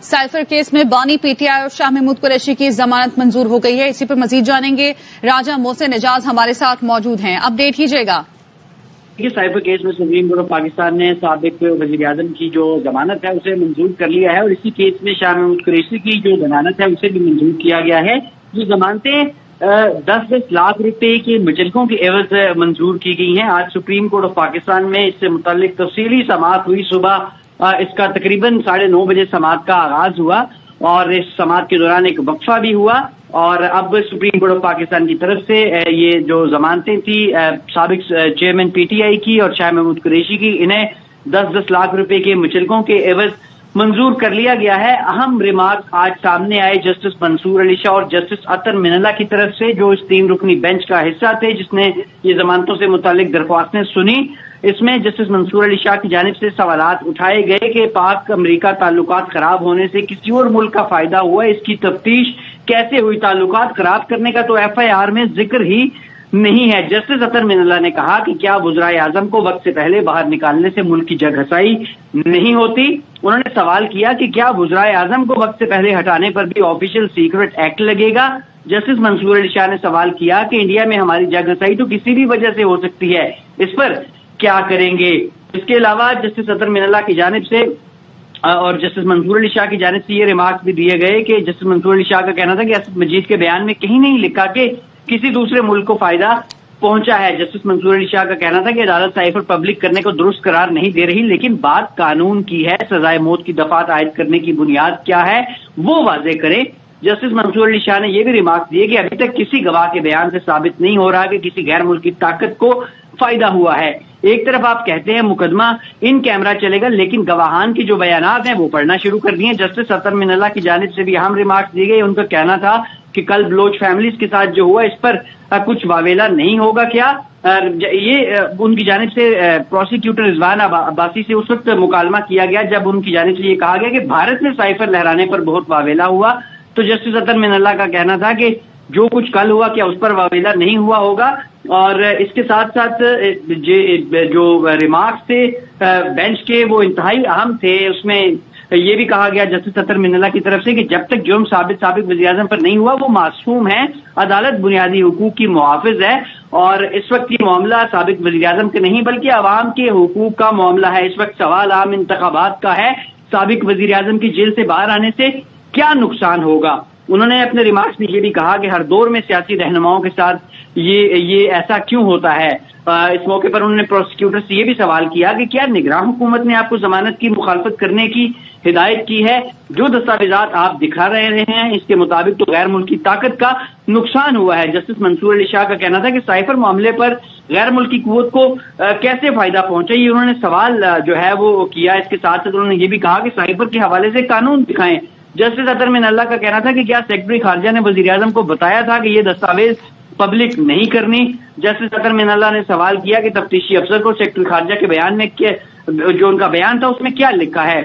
Cipher case میں بانی P T I اور شاہ محمود قریشی کی ضمانت منظور ہو گئی ہے. اسی پر مزید جانیں گے. راجہ محسن اعجاز ہمارے ساتھ موجود ہیں. اپڈیٹ کیجیے گا. سائفر کیس میں سپریم کورٹ آف پاکستان نے سابق وزیر اعظم کی جو ضمانت ہے اسے منظور کر لیا ہے اور اسی کیس میں شاہ محمود قریشی کی جو ضمانت ہے اسے بھی منظور کیا گیا ہے. یہ ضمانتیں 10 لاکھ روپے کے مچلکوں کی عوض منظور کی گئی ہیں. آج سپریم کورٹ آف پاکستان میں اس سے متعلق تفصیلی سماعت ہوئی. صبح اس کا تقریباً 9:30 بجے سماعت کا آغاز ہوا اور اس سماعت کے دوران ایک وقفہ بھی ہوا اور اب سپریم کورٹ آف پاکستان کی طرف سے یہ جو ضمانتیں تھی سابق چیئرمین پی ٹی آئی کی اور شاہ محمود قریشی کی انہیں 10 لاکھ روپے کے مچلکوں کے عوض منظور کر لیا گیا ہے. اہم ریمارک آج سامنے آئے جسٹس منصور علی شاہ اور جسٹس اطہر من اللہ کی طرف سے جو اس 3 رکنی بینچ کا حصہ تھے جس نے یہ ضمانتوں سے متعلق درخواستیں سنی. اس میں جسٹس منصور علی شاہ کی جانب سے سوالات اٹھائے گئے کہ پاک امریکہ تعلقات خراب ہونے سے کسی اور ملک کا فائدہ ہوا, اس کی تفتیش کیسے ہوئی؟ تعلقات خراب کرنے کا تو ایف آئی آر میں ذکر ہی نہیں ہے. جسٹس اطہر من اللہ نے کہا کہ کیا وزرائے اعظم کو وقت سے پہلے باہر نکالنے سے ملک کی جگ ہسائی نہیں ہوتی؟ انہوں نے سوال کیا کہ کیا وزرائے اعظم کو وقت سے پہلے ہٹانے پر بھی آفیشیل سیکرٹ ایکٹ لگے گا؟ جسٹس منصور علی شاہ نے سوال کیا کہ انڈیا میں ہماری جگ ہسائی تو کسی بھی وجہ سے ہو سکتی ہے, اس پر کیا کریں گے؟ اس کے علاوہ جسٹس اطہر من اللہ کی جانب سے اور جسٹس منصور علی شاہ کی جانب سے یہ ریمارکس بھی دیے گئے کہ جسٹس منصور علی شاہ کا کہنا تھا کہ اسد مجید کے بیان میں کہیں نہیں لکھا کہ کسی دوسرے ملک کو فائدہ پہنچا ہے. جسٹس منصور علی شاہ کا کہنا تھا کہ عدالت سائفر پبلک کرنے کو درست قرار نہیں دے رہی لیکن بات قانون کی ہے, سزائے موت کی دفعات عائد کرنے کی بنیاد کیا ہے وہ واضح کرے. جسٹس منصور علی شاہ نے یہ بھی ریمارکس دیے کہ ابھی تک کسی گواہ کے بیان سے ثابت نہیں ہو رہا کہ کسی غیر ملکی طاقت کو فائدہ ہوا ہے. ایک طرف آپ کہتے ہیں مقدمہ ان کیمرہ چلے گا لیکن گواہان کی جو بیانات ہیں وہ پڑھنا شروع کر دیے. جسٹس اطہر من اللہ کی جانب سے بھی اہم ریمارکس دی گئی. ان کا کہنا تھا کہ کل بلوچ فیملیز کے ساتھ جو ہوا اس پر کچھ واویلا نہیں ہوگا کیا؟ یہ ان کی جانب سے پروسیکیوٹر رضوان عباسی سے اس وقت مکالمہ کیا گیا جب ان کی جانب سے یہ کہا گیا کہ بھارت میں سائفر لہرانے پر بہت واویلا ہوا, تو جسٹس اطہر من اللہ کا کہنا تھا کہ جو کچھ کل ہوا کیا اس پر واویلا نہیں ہوا ہوگا. اور اس کے ساتھ ساتھ جو ریمارکس تھے بینچ کے وہ انتہائی اہم تھے. اس میں یہ بھی کہا گیا جسٹس اطہر من اللہ کی طرف سے کہ جب تک جرم سابق وزیر اعظم پر نہیں ہوا وہ معصوم ہے, عدالت بنیادی حقوق کی محافظ ہے اور اس وقت یہ معاملہ سابق وزیر اعظم کے نہیں بلکہ عوام کے حقوق کا معاملہ ہے. اس وقت سوال عام انتخابات کا ہے, سابق وزیر اعظم کی جیل سے باہر آنے سے کیا نقصان ہوگا؟ انہوں نے اپنے ریمارکس میں یہ بھی کہا کہ ہر دور میں سیاسی رہنماؤں کے ساتھ یہ ایسا کیوں ہوتا ہے. اس موقع پر انہوں نے پروسیکیوٹر سے یہ بھی سوال کیا کہ کیا نگراں حکومت نے آپ کو ضمانت کی مخالفت کرنے کی ہدایت کی ہے؟ جو دستاویزات آپ دکھا رہے ہیں اس کے مطابق تو غیر ملکی طاقت کا نقصان ہوا ہے. جسٹس منصور علی شاہ کا کہنا تھا کہ سائفر معاملے پر غیر ملکی قوت کو کیسے فائدہ پہنچا, یہ انہوں نے سوال جو ہے وہ کیا. اس کے ساتھ ساتھ انہوں نے یہ بھی کہا کہ سائفر کے حوالے سے قانون دکھائیں. جسٹس اطہر من اللہ کا کہنا تھا کہ کیا سیکرٹری خارجہ نے وزیر اعظم کو بتایا تھا کہ یہ دستاویز پبلک نہیں کرنی؟ جسٹس اطہر من اللہ نے سوال کیا کہ تفتیشی افسر کو سیکرٹری خارجہ کے بیان میں جو ان کا بیان تھا اس میں کیا لکھا ہے؟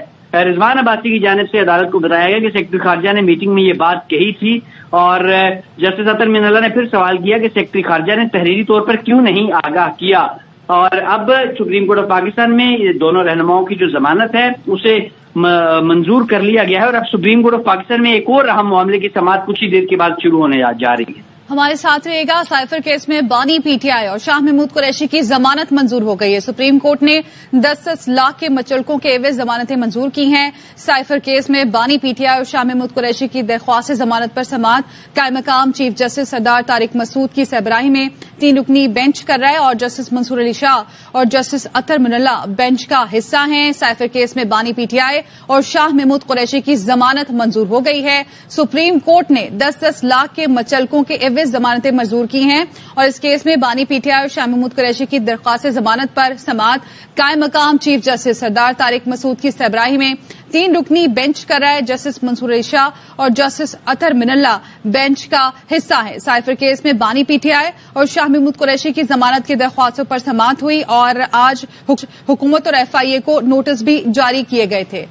رضوان عباسی کی جانب سے عدالت کو بتایا گیا کہ سیکرٹری خارجہ نے میٹنگ میں یہ بات کہی تھی اور جسٹس اطہر من اللہ نے پھر سوال کیا کہ سیکرٹری خارجہ نے تحریری طور پر کیوں نہیں آگاہ کیا. اور اب سپریم کورٹ آف پاکستان میں یہ دونوں رہنماؤں کی جو ضمانت ہے اسے منظور کر لیا گیا ہے اور اب سپریم کورٹ آف پاکستان میں ایک اور اہم معاملے کی سماعت کچھ ہی دیر کے بعد شروع ہونے جا رہی ہے. ہمارے ساتھ رہے گا. سائفر کیس میں بانی پی ٹی آئی اور شاہ محمود قریشی کی ضمانت منظور ہو گئی ہے. سپریم کورٹ نے 10 لاکھ کے مچلکوں کے عوض ضمانتیں منظور کی ہیں. سائفر کیس میں بانی پی ٹی آئی اور شاہ محمود قریشی کی درخواست ضمانت پر سماعت قائم مقام چیف جسٹس سردار طارق مسعود کی سربراہی میں 3 رکنی بینچ کر رہا ہے اور جسٹس منصور علی شاہ اور جسٹس اطہر من اللہ بینچ کا حصہ ہیں. سائفر کیس میں بانی پی ٹی آئی اور شاہ محمود قریشی کی ضمانت منظور ہو گئی ہے. سپریم کورٹ نے 10 لاکھ کے مچلکوں کے عوض ضمانتیں منظور کی ہیں اور اس کیس میں بانی پی ٹی آئی اور شاہ محمود قریشی کی درخواست ضمانت پر سماعت قائم مقام چیف جسٹس سردار طارق مسعود کی سربراہی میں 3 رکنی بینچ کر رہا ہے. جسٹس منصور علی شاہ اور جسٹس اطہر من اللہ بینچ کا حصہ ہے. سائفر کیس میں بانی پی ٹی آئی اور شاہ محمود قریشی کی ضمانت کی درخواستوں پر سماعت ہوئی اور آج حکومت اور ایف آئی اے کو نوٹس بھی جاری کیے گئے تھے.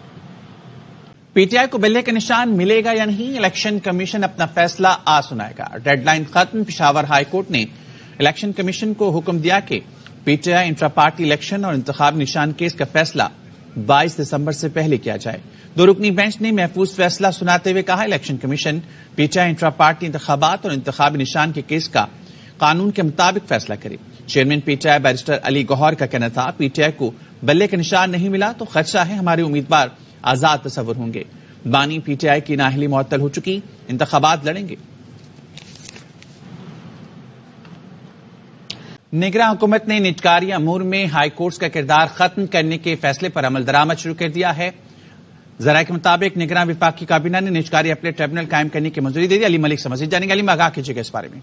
پی ٹی آئی کو بلے کا نشان ملے گا یا نہیں, الیکشن کمیشن اپنا فیصلہ آج سنائے گا. ڈیڈ لائن ختم. پشاور ہائی کورٹ نے الیکشن کمیشن کو حکم دیا کہ P T I intra party election اور انتخاب نشان کیس کا فیصلہ 22 दिसंबर से पहले किया जाए। 2 रुकनी बेंच ने महफूज फैसला सुनाते हुए कहा, election commission PTI intra party इंतखाबात और इंतखाबी निशान के केस का कानून के मुताबिक फैसला करे। चेयरमैन पीटीआई बैरिस्टर अली गौहर का कहना था, पीटीआई को बल्ले का निशान नहीं मिला तो खदशा है हमारे उम्मीदवार आजाद तस्वुर होंगे। बानी पीटीआई की नाअहली मुअत्तल हो चुकी, इंतखाबात लड़ेंगे। निगरां हुकूमत ने निजकारी अमूर में हाई कोर्ट्स का किरदार खत्म करने के फैसले पर अमल दरामद शुरू कर दिया है। जराये के मुताबिक निगरां विफाकी काबीना ने निजकारी अपीलेट ट्रिब्यूनल कायम करने की मंजूरी दे दी। अली मलिक से मजीद जानेंगे। अली, आगाह कीजिएगा इस बारे में।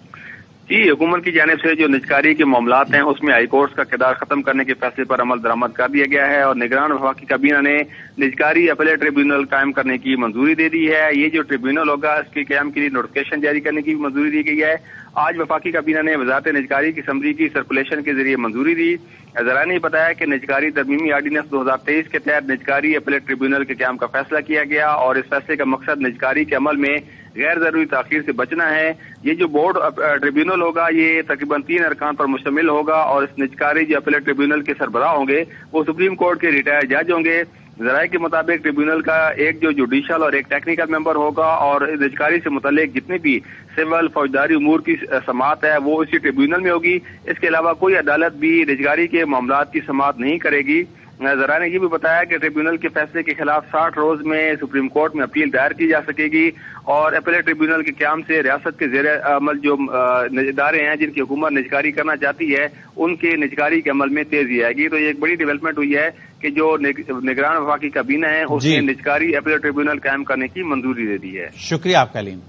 जी, हुकूमत की जानिब से जो निजकारी के मामलात हैं उसमें हाई कोर्ट का किरदार खत्म करने के फैसले पर अमल दरामद कर दिया गया है और निगरान वफाकी काबीना ने निजकारी अपीलेट ट्रिब्यूनल कायम करने की मंजूरी दे दी है। ये जो ट्रिब्यूनल होगा इसके क्याम के लिए नोटिफिकेशन जारी करने की भी मंजूरी दी गई है। आज वफाकी काबीना ने वजारत निजकारी की असम्बली की सर्कुलेशन के जरिए मंजूरी दी। जरा ने बताया कि निजकारी तरमीमी आर्डीनेंस 2023 के तहत निजकारी अपीलेट ट्रिब्यूनल के क्याम का फैसला किया गया और इस फैसले का मकसद निजकारी के अमल में गैर जरूरी ताखीर से बचना है। ये जो बोर्ड ट्रिब्यूनल होगा ये तकरीबन 3 अरकान पर मुश्तमिल होगा और इस निजकारी जो अपीलेट ट्रिब्यूनल के सरबराह होंगे वो सुप्रीम कोर्ट के रिटायर्ड जज होंगे। जराये के मुताबिक ट्रिब्यूनल का एक जो जुडिशल और एक टेक्निकल मेंबर होगा और निजकारी से मुतल्लिक जितनी भी सिविल फौजदारी उमूर की समाअत है वो इसी ट्रिब्यूनल में होगी। इसके अलावा कोई अदालत भी निजकारी के मामलात की समाअत नहीं करेगी। जरा ने ये भी बताया कि ट्रिब्यूनल के फैसले के खिलाफ 60 रोज में सुप्रीम कोर्ट में अपील दायर की जा सकेगी और अपीलेट ट्रिब्यूनल के क्याम से रियासत के जेर अमल जो इदारे हैं जिनकी हुकूमत निजकारी करना चाहती है उनके निजकारी के अमल में तेजी आएगी। तो ये एक बड़ी डेवलपमेंट हुई है कि जो निगरान वफाकी काबीना है उसने निजकारी अपीलेट ट्रिब्यूनल कायम करने की मंजूरी दे दी है। शुक्रिया आपका अलीम।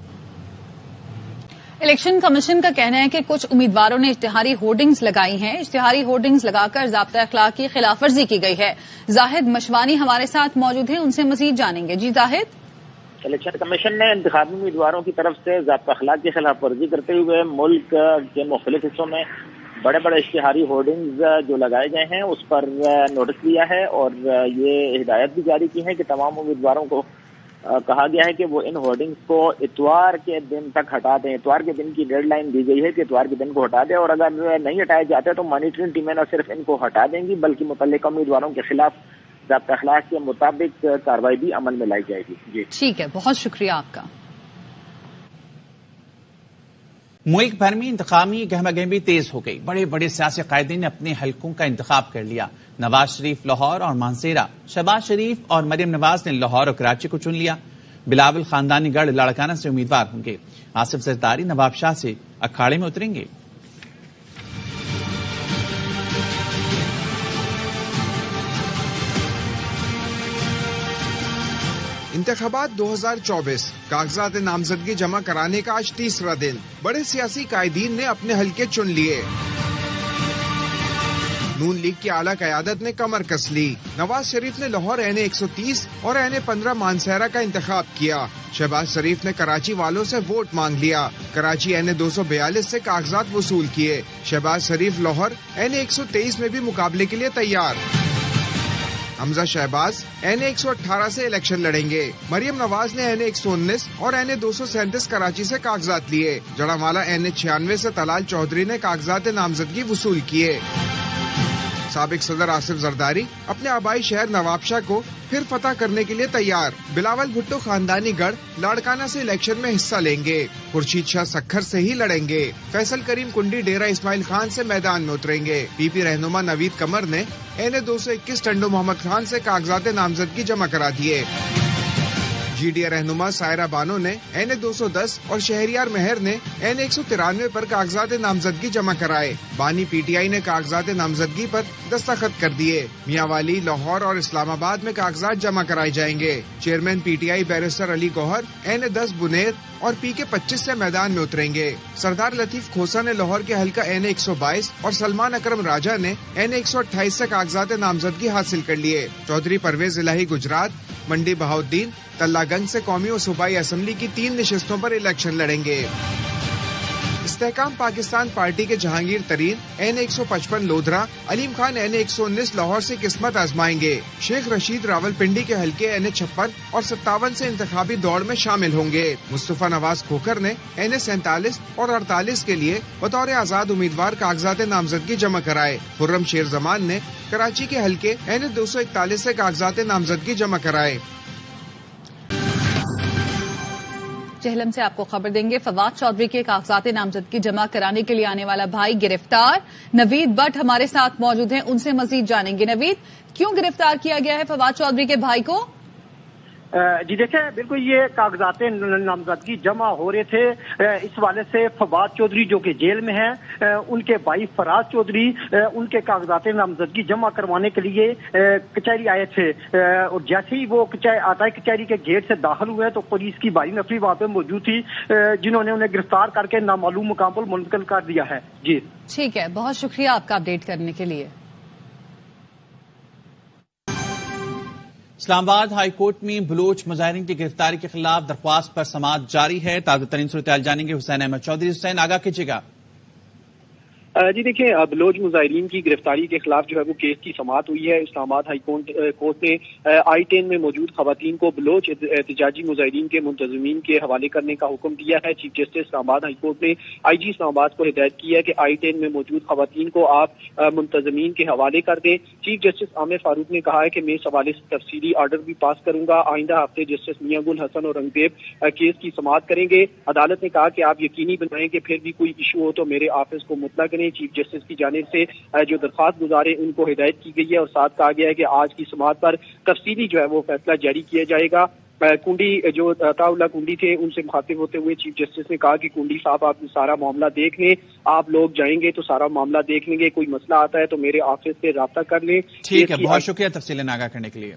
इलेक्शन कमीशन का कहना है कि कुछ उम्मीदवारों ने इश्तिहारी होर्डिंग्स लगाई हैं। इश्तिहारी होर्डिंग्स लगाकर ज़ाब्ता अखलाक की खिलाफवर्जी की गई है। जाहिद मशवानी हमारे साथ मौजूद हैं, उनसे मजीद जानेंगे। जी जाहिद। इलेक्शन कमीशन ने इंतखाबी उम्मीदवारों की तरफ से ज़ाब्ता अखलाक की खिलाफवर्जी करते हुए मुल्क के मुख्तलिफ हिस्सों में बड़े बड़े इश्तिहारी होर्डिंग्स जो लगाए गए हैं उस पर नोटिस लिया है और ये हिदायत भी जारी की है कि तमाम उम्मीदवारों को कहा गया है कि वो इन होर्डिंग्स को इतवार के दिन तक हटा दें। इतवार के दिन की डेडलाइन दी गई है कि इतवार के दिन को हटा दें और अगर नहीं हटाए जाते तो मॉनिटरिंग टीमें न सिर्फ इनको हटा देंगी बल्कि मुतल्लिका उम्मीदवारों के खिलाफ ज़ाब्ता अखलाक के मुताबिक कार्रवाई भी अमल में लाई जाएगी। जी ठीक है, बहुत शुक्रिया आपका। मुल्क भर में इंतखाबी गहमागहमी तेज हो गई। बड़े बड़े सियासी कायदीन ने अपने हलकों का इंतखाब कर लिया। नवाज शरीफ लाहौर और मानसेरा, शहबाज शरीफ और मरियम नवाज ने लाहौर और कराची को चुन लिया। बिलावल खानदानी गढ़ लाड़काना से उम्मीदवार होंगे। आसिफ जरदारी नवाब शाह से अखाड़े में उतरेंगे। इंतखाबात 2024 कागजात नामजदगी जमा कराने का आज तीसरा दिन। बड़े सियासी कायदीन ने अपने हलके चुन लिए। नून लीग की आला क़यादत ने कमर कस ली। नवाज शरीफ ने लाहौर NA 130 और NA 15 मानसेरा का इंतखाब किया। शहबाज शरीफ ने कराची वालों से वोट मांग लिया। कराची NA 242 से कागजात वसूल किए। शहबाज शरीफ लाहौर NA 123 में भी मुकाबले के लिए तैयार। हमजा शहबाज NA 118 से इलेक्शन लड़ेंगे। मरियम नवाज ने NA 119 और NA 237 कराची से कागजात लिए। जड़ावाला NA 96 से तलाल चौधरी ने कागजात नामजदगी वसूल किए। साबिक सदर आसिफ जरदारी अपने आबाई शहर नवाबशाह को फिर फतह करने के लिए तैयार। बिलावल भुट्टो खानदानी गढ़ लाड़काना से इलेक्शन में हिस्सा लेंगे। खुर्शीद शाह सखर से ही लड़ेंगे। फैसल करीम कुंडी डेरा इस्माइल खान से मैदान में उतरेंगे। PP रहनुमा नवीद कमर ने NA 221 टंडो मोहम्मद खान से कागजात नामजदगी जमा करा दिए। GDA रहनुमा सायरा बानो ने NA 210 और शहरियार मेहर ने NA 193 पर कागजात नामजदगी जमा कराए। बानी PTI ने कागजात नामजदगी पर दस्तखत कर दिए। मियांवाली, लाहौर और इस्लामाबाद में कागजात जमा कराए जाएंगे। Chairman PTI barrister Ali Gohar NA 10 Buner और PK 25 से मैदान में उतरेंगे। सरदार लतीफ खोसा ने लाहौर के हल्का NA 122 और सलमान अकरम राजा ने NA 128 से कागजात नामजदगी हासिल कर लिए। चौधरी परवेज इलाही गुजरात, मंडी बहाउद्दीन, तल्लागंज से कौमी और सूबाई असम्बली की 3 नशिस्तों पर इलेक्शन लड़ेंगे। इस्तेहकाम पाकिस्तान पार्टी के जहांगीर तरीन N155 लोधरा, अलीम खान N119 लाहौर से किस्मत आजमाएंगे। शेख रशीद रावलपिंडी के हल्के N56 और 57 से इंतखाबी दौड़ में शामिल होंगे। मुस्तफा नवाज खोखर ने N47 और 48 के लिए बतौर आजाद उम्मीदवार कागजात नामजदगी जमा कराए। खुर्रम शेर जमान ने कराची के हल्के N241 से कागजात नामजदगी जमा कराए। चेहलम से आपको खबर देंगे। फवाद चौधरी के कागजात नामजदगी जमा कराने के लिए आने वाला भाई गिरफ्तार। नवीद भट्ट हमारे साथ मौजूद हैं, उनसे मजीद जानेंगे। नवीद, क्यों गिरफ्तार किया गया है फवाद चौधरी के भाई को? जी देखिए, बिल्कुल ये कागजात नामजदगी जमा हो रहे थे। इस वाले से फवाद चौधरी जो कि जेल में है, उनके भाई फराज चौधरी उनके कागजात नामजदगी जमा करवाने के लिए कचहरी आए थे। और जैसे ही वो आटाई कचहरी के गेट से दाखिल हुए तो पुलिस की भारी नफरी वहां पे मौजूद थी, जिन्होंने उन्हें गिरफ्तार करके नामालूम मुकाम पर मुंतकिल कर दिया है। जी ठीक है, बहुत शुक्रिया आपका अपडेट करने के लिए। इस्लामाबाद हाई कोर्ट में बलोच मुजाहिरीन की गिरफ्तारी के खिलाफ दरख्वास्त पर समाअत जारी है। ताज़ा तरीन सूरत जानेंगे हुसैन अहमद चौधरी। हुसैन, आगाह कीजिएगा। जी देखिए, बलोच मुजाहिरीन की गिरफ्तारी के खिलाफ जो है वो केस की समाअत हुई है। इस्लामाबाद हाई कोर्ट ने I-10 में मौजूद खवातीन को बलोच एहतजाजी मुजाहिरीन के मुंतजमीन के हवाले करने का हुक्म दिया है। Chief justice Islamabad high court ने IG इस्लामाबाद को हिदायत की है कि I-10 में मौजूद खवातीन को आप मुंतजमीन के हवाले कर दें। चीफ जस्टिस आमिर फारूक ने कहा है कि मैं इस हवाले से तफसीली आर्डर भी पास करूंगा। आइंदा हफ्ते जस्टिस मियां गुल हसन और रंगदेव केस की समाअत करेंगे। अदालत ने कहा कि आप यकीनी बनाएं कि फिर भी कोई इशू हो तो मेरे ऑफिस को मुतला करें। चीफ जस्टिस की जानिब से जो दरख्वास्त गुजारे उनको हिदायत की गई है और साथ कहा गया है कि आज की समाअत पर तफसीली जो है वो फैसला जारी किया जाएगा। कुंडी जो अताउल्ला कुंडी थे उनसे मुखातिब होते हुए चीफ जस्टिस ने कहा कि कुंडी साहब आप सारा मामला देख लें, आप लोग जाएंगे तो सारा मामला देख लेंगे, कोई मसला आता है तो मेरे ऑफिस से राब्ता कर लें। ठीक है, बहुत शुक्रिया तफसीलें आगाह करने के लिए।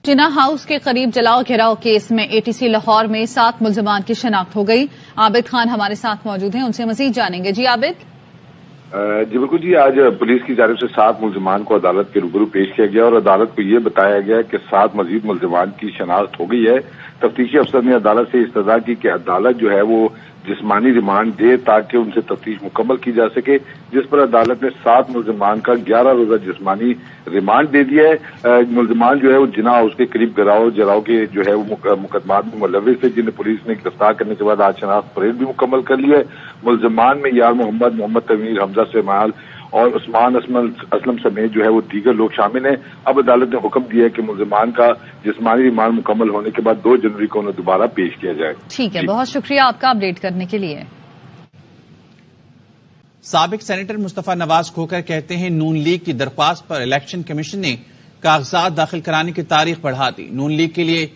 जिना हाउस के करीब जलाओ घेराव केस में ATC लाहौर में 7 मुल्जमान की शनाख्त हो गई। आबिद खान हमारे साथ मौजूद हैं, उनसे मजीद जानेंगे। जी आबिद। जी बिल्कुल जी, आज पुलिस की जानिब से 7 मुल्जमान को अदालत के रूबरू पेश किया गया और अदालत को ये बताया गया कि 7 मजीद मुल्जमान की शनाख्त हो गई है। तफ्तीशी अफसर ने अदालत से इस्तदा की कि अदालत जो है वो जिस्मानी रिमांड दे ताकि उनसे तफ्तीश मुकम्मल की जा सके, जिस पर अदालत ने 7 मुल्जमान का 11 रोजा जिस्मानी रिमांड दे दिया है। मुल्जमान जो है वो जिना हाउस के करीब जलाओ के जो है वो मुकदमात में मुलविस थे, जिन्हें पुलिस ने गिरफ्तार करने के बाद आज शनाख्त परेड भी मुकम्मल कर लिया है। मुल्जमान में यार मोहम्मद तमीर, हमजा सेमाल और उस्मान असलम समेत जो है वो दीगर लोग शामिल हैं। अब अदालत ने हुक्म दिया है कि मुल्जमान का जिस्मानी रिमांड मुकम्मल होने के बाद 2 जनवरी को उन्हें दोबारा पेश किया जाए। ठीक है, बहुत शुक्रिया आपका अपडेट करने के लिए। साबिक सेनेटर मुस्तफा नवाज खोखर कहते हैं नून लीग की दरख्वास्त पर इलेक्शन कमीशन ने कागजात दाखिल कराने की तारीख बढ़ा दी। नून लीग के लिए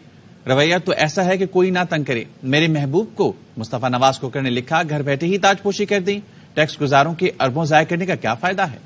रवैया तो ऐसा है कि कोई ना तंग करे। मेरे महबूब को मुस्तफा नवाज खोखर ने लिखा, घर बैठे ही ताजपोशी कर दी। टैक्स गुजारों के अरबों जाय करने का क्या फायदा है।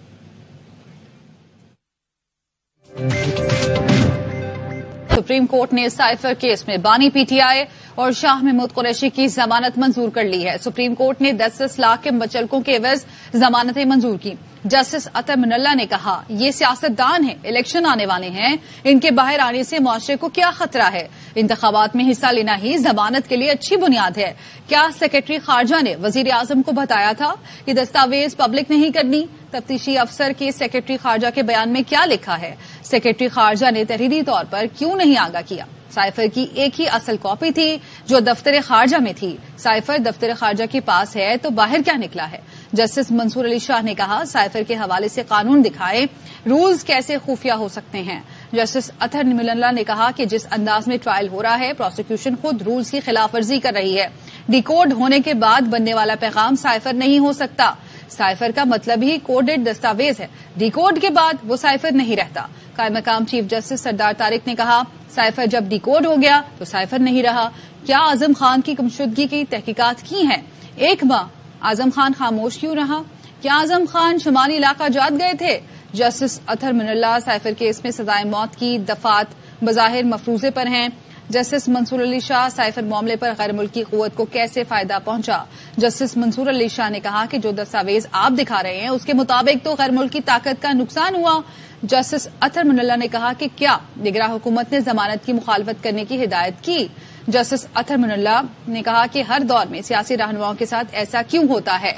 सुप्रीम कोर्ट ने साइफर केस में बानी PTI और शाह महमूद कुरैशी की जमानत मंजूर कर ली है। सुप्रीम कोर्ट ने 10 लाख के मुचलकों के एवज जमानतें मंजूर की। जस्टिस अतर मिनल्ला ने कहा, ये सियासतदान हैं, इलेक्शन आने वाले हैं, इनके बाहर आने से मुआशरे को क्या खतरा है। इंतखाबात में हिस्सा लेना ही जमानत के लिए अच्छी बुनियाद है। क्या सेक्रेटरी खारजा ने वजीर आजम को बताया था कि दस्तावेज पब्लिक नहीं करनी? तफ्तीशी अफसर के सेक्रेटरी खारजा के बयान में क्या लिखा है? सेक्रेटरी खारजा ने तहरीरी तौर पर क्यों नहीं आगाह किया? साइफर की एक ही असल कॉपी थी जो दफ्तर खारजा में थी। साइफर दफ्तर खारजा के पास है तो बाहर क्या निकला है? जस्टिस मंसूर अली शाह ने कहा, साइफर के हवाले से कानून दिखाए, रूल्स कैसे खुफिया हो सकते हैं। जस्टिस अतर मिनल्ला ने कहा कि जिस अंदाज में ट्रायल हो रहा है, प्रोसिक्यूशन खुद रूल्स की खिलाफवर्जी कर रही है। डिकोड होने के बाद बनने वाला पैगाम साइफर नहीं हो सकता। साइफर का मतलब ही कोडेड दस्तावेज है, डिकोड के बाद वो साइफर नहीं रहता। कायम मकाम चीफ जस्टिस सरदार तारिक ने कहा, साइफर जब डिकोड हो गया तो साइफर नहीं रहा। क्या आजम खान की गुमशुदगी की तहकीकात की है? 1 माह आजम खान खामोश क्यों रहा? क्या आजम खान शुमाली इलाका जात गए थे? जस्टिस अतर मिनल्ला साइफर केस में सजाए मौत की दफात बज़ाहिर मफरूजे पर हैं। जस्टिस मंसूर अली शाह, साइफर मामले पर गैर मुल्की कुव्वत को कैसे फायदा पहुंचा? जस्टिस मंसूर अली शाह ने कहा कि जो दस्तावेज आप दिखा रहे हैं उसके मुताबिक तो गैर मुल्की ताकत का नुकसान हुआ। जस्टिस अतर मिनल्ला ने कहा कि क्या निगरान हुकूमत ने जमानत की मुखालफत करने की हिदायत की? जस्टिस अतहर मुनल्ला ने कहा कि हर दौर में सियासी रहनुमाओं के साथ ऐसा क्यों होता है।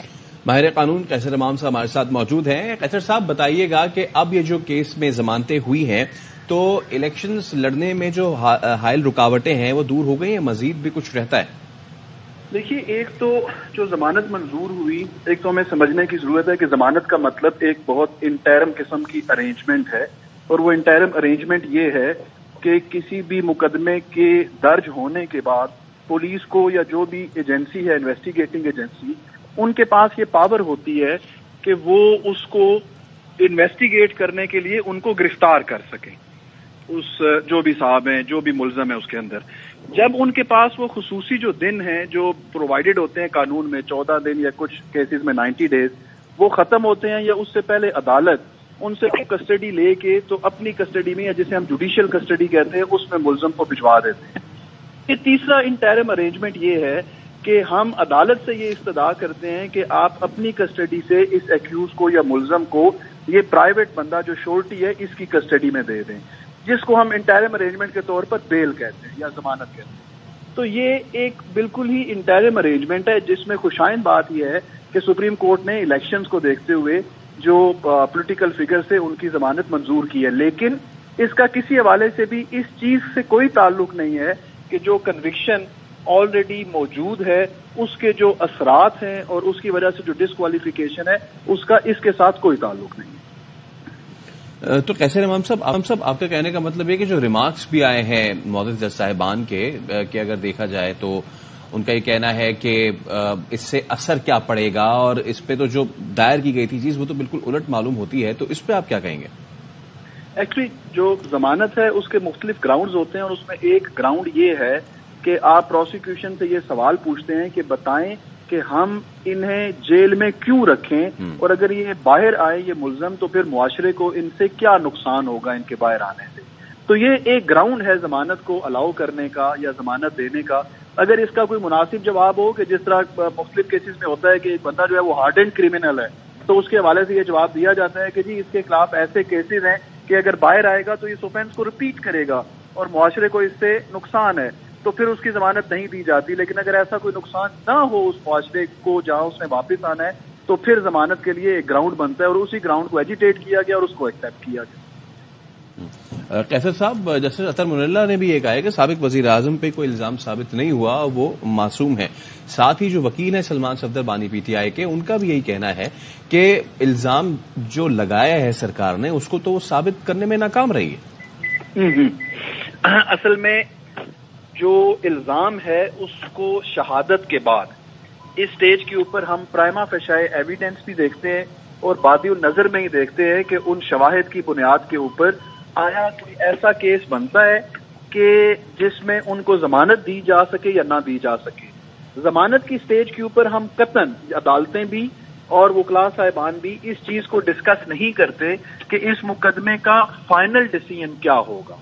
माहिर कानून कैसर इमाम साहब हमारे साथ मौजूद हैं। कैसर साहब बताइएगा कि अब ये जो केस में जमानतें हुई हैं तो इलेक्शंस लड़ने में जो हायल रुकावटें हैं वो दूर हो गई हैं, मजीद भी कुछ रहता है? देखिए, एक तो जो जमानत मंजूर हुई, एक तो हमें समझने की जरूरत है कि जमानत का मतलब एक बहुत इंटरम किस्म की अरेंजमेंट है, और वो इंटरम अरेंजमेंट ये है कि किसी भी मुकदमे के दर्ज होने के बाद पुलिस को या जो भी एजेंसी है, इन्वेस्टिगेटिंग एजेंसी, उनके पास ये पावर होती है कि वो उसको इन्वेस्टिगेट करने के लिए उनको गिरफ्तार कर सकें, उस जो भी साहब हैं, जो भी मुलजम है उसके अंदर। जब उनके पास वो खुसूसी जो दिन हैं जो प्रोवाइडेड होते हैं कानून में, 14 दिन या कुछ केसेस में 90 डेज, वो खत्म होते हैं या उससे पहले अदालत उनसे कस्टडी लेके तो अपनी कस्टडी में, या जिसे हम जुडिशियल कस्टडी कहते हैं, उसमें मुलजम को भिजवा देते हैं। ये तीसरा इंटरम अरेंजमेंट ये है कि हम अदालत से ये इस्तदा करते हैं कि आप अपनी कस्टडी से इस एक्यूज को या मुलजम को, ये प्राइवेट बंदा जो श्योरिटी है, इसकी कस्टडी में दे दें, जिसको हम इंटरम अरेंजमेंट के तौर पर बेल कहते हैं या जमानत कहते हैं। तो ये एक बिल्कुल ही इंटरम अरेंजमेंट है, जिसमें खुशाइन बात यह है कि सुप्रीम कोर्ट ने इलेक्शंस को देखते हुए जो पॉलिटिकल फिगर से उनकी जमानत मंजूर की है, लेकिन इसका किसी हवाले से भी इस चीज से कोई ताल्लुक नहीं है कि जो कन्विक्शन ऑलरेडी मौजूद है उसके जो असरात हैं और उसकी वजह से जो डिस्क्वालिफिकेशन है उसका इसके साथ कोई ताल्लुक नहीं है। तो कैसर इमाम साहब, आपका कहने का मतलब है कि जो रिमार्क्स भी आए हैं मुअज़्ज़ज़ जज साहिबान के, कि अगर देखा जाए तो उनका ये कहना है कि इससे असर क्या पड़ेगा, और इस पे तो जो दायर की गई थी चीज वो तो बिल्कुल उलट मालूम होती है, तो इस पे आप क्या कहेंगे? एक्चुअली जो जमानत है उसके मुख्तलिफ ग्राउंड्स होते हैं, और उसमें एक ग्राउंड ये है कि आप प्रोसिक्यूशन से ये सवाल पूछते हैं कि बताएं कि हम इन्हें जेल में क्यों रखें, और अगर ये बाहर आए ये मुलजम तो फिर मुआशरे को इनसे क्या नुकसान होगा इनके बाहर आने से। तो ये एक ग्राउंड है जमानत को अलाउ करने का या जमानत देने का। अगर इसका कोई मुनासिब जवाब हो कि जिस तरह मुख्तलिफ केसेस में होता है कि एक बंदा जो है वो हार्डेंड क्रिमिनल है, तो उसके हवाले से ये जवाब दिया जाता है कि जी इसके खिलाफ ऐसे केसेस हैं कि अगर बाहर आएगा तो इस ऑफेंस को रिपीट करेगा और मुआशरे को इससे नुकसान है, तो फिर उसकी जमानत नहीं दी जाती। लेकिन अगर ऐसा कोई नुकसान ना हो उस मुआशरे को जहां उसने वापस आना है, तो फिर जमानत के लिए एक ग्राउंड बनता है, और उसी ग्राउंड को एजिटेट किया गया और उसको एक्सेप्ट किया गया। कैसर साहब, जस्टिस अतहर मुनल्ला ने भी ये कहा है कि साबिक वजीर आजम पे कोई इल्जाम साबित नहीं हुआ, वो मासूम है। साथ ही जो वकील हैं सलमान सफदर बानी पीटीआई के, उनका भी यही कहना है कि इल्जाम जो लगाया है सरकार ने उसको तो वो साबित करने में नाकाम रही है। असल में जो इल्जाम है उसको शहादत के बाद इस स्टेज के ऊपर हम प्राइमा फेशाए एविडेंस भी देखते हैं और बादिउन नजर में ही देखते हैं कि उन शवाहिद की बुनियाद के ऊपर आया कोई ऐसा केस बनता है कि जिसमें उनको जमानत दी जा सके या ना दी जा सके। जमानत की स्टेज के ऊपर हम कतन अदालतें भी और वकला साहिबान भी इस चीज को डिस्कस नहीं करते कि इस मुकदमे का फाइनल डिसीजन क्या होगा।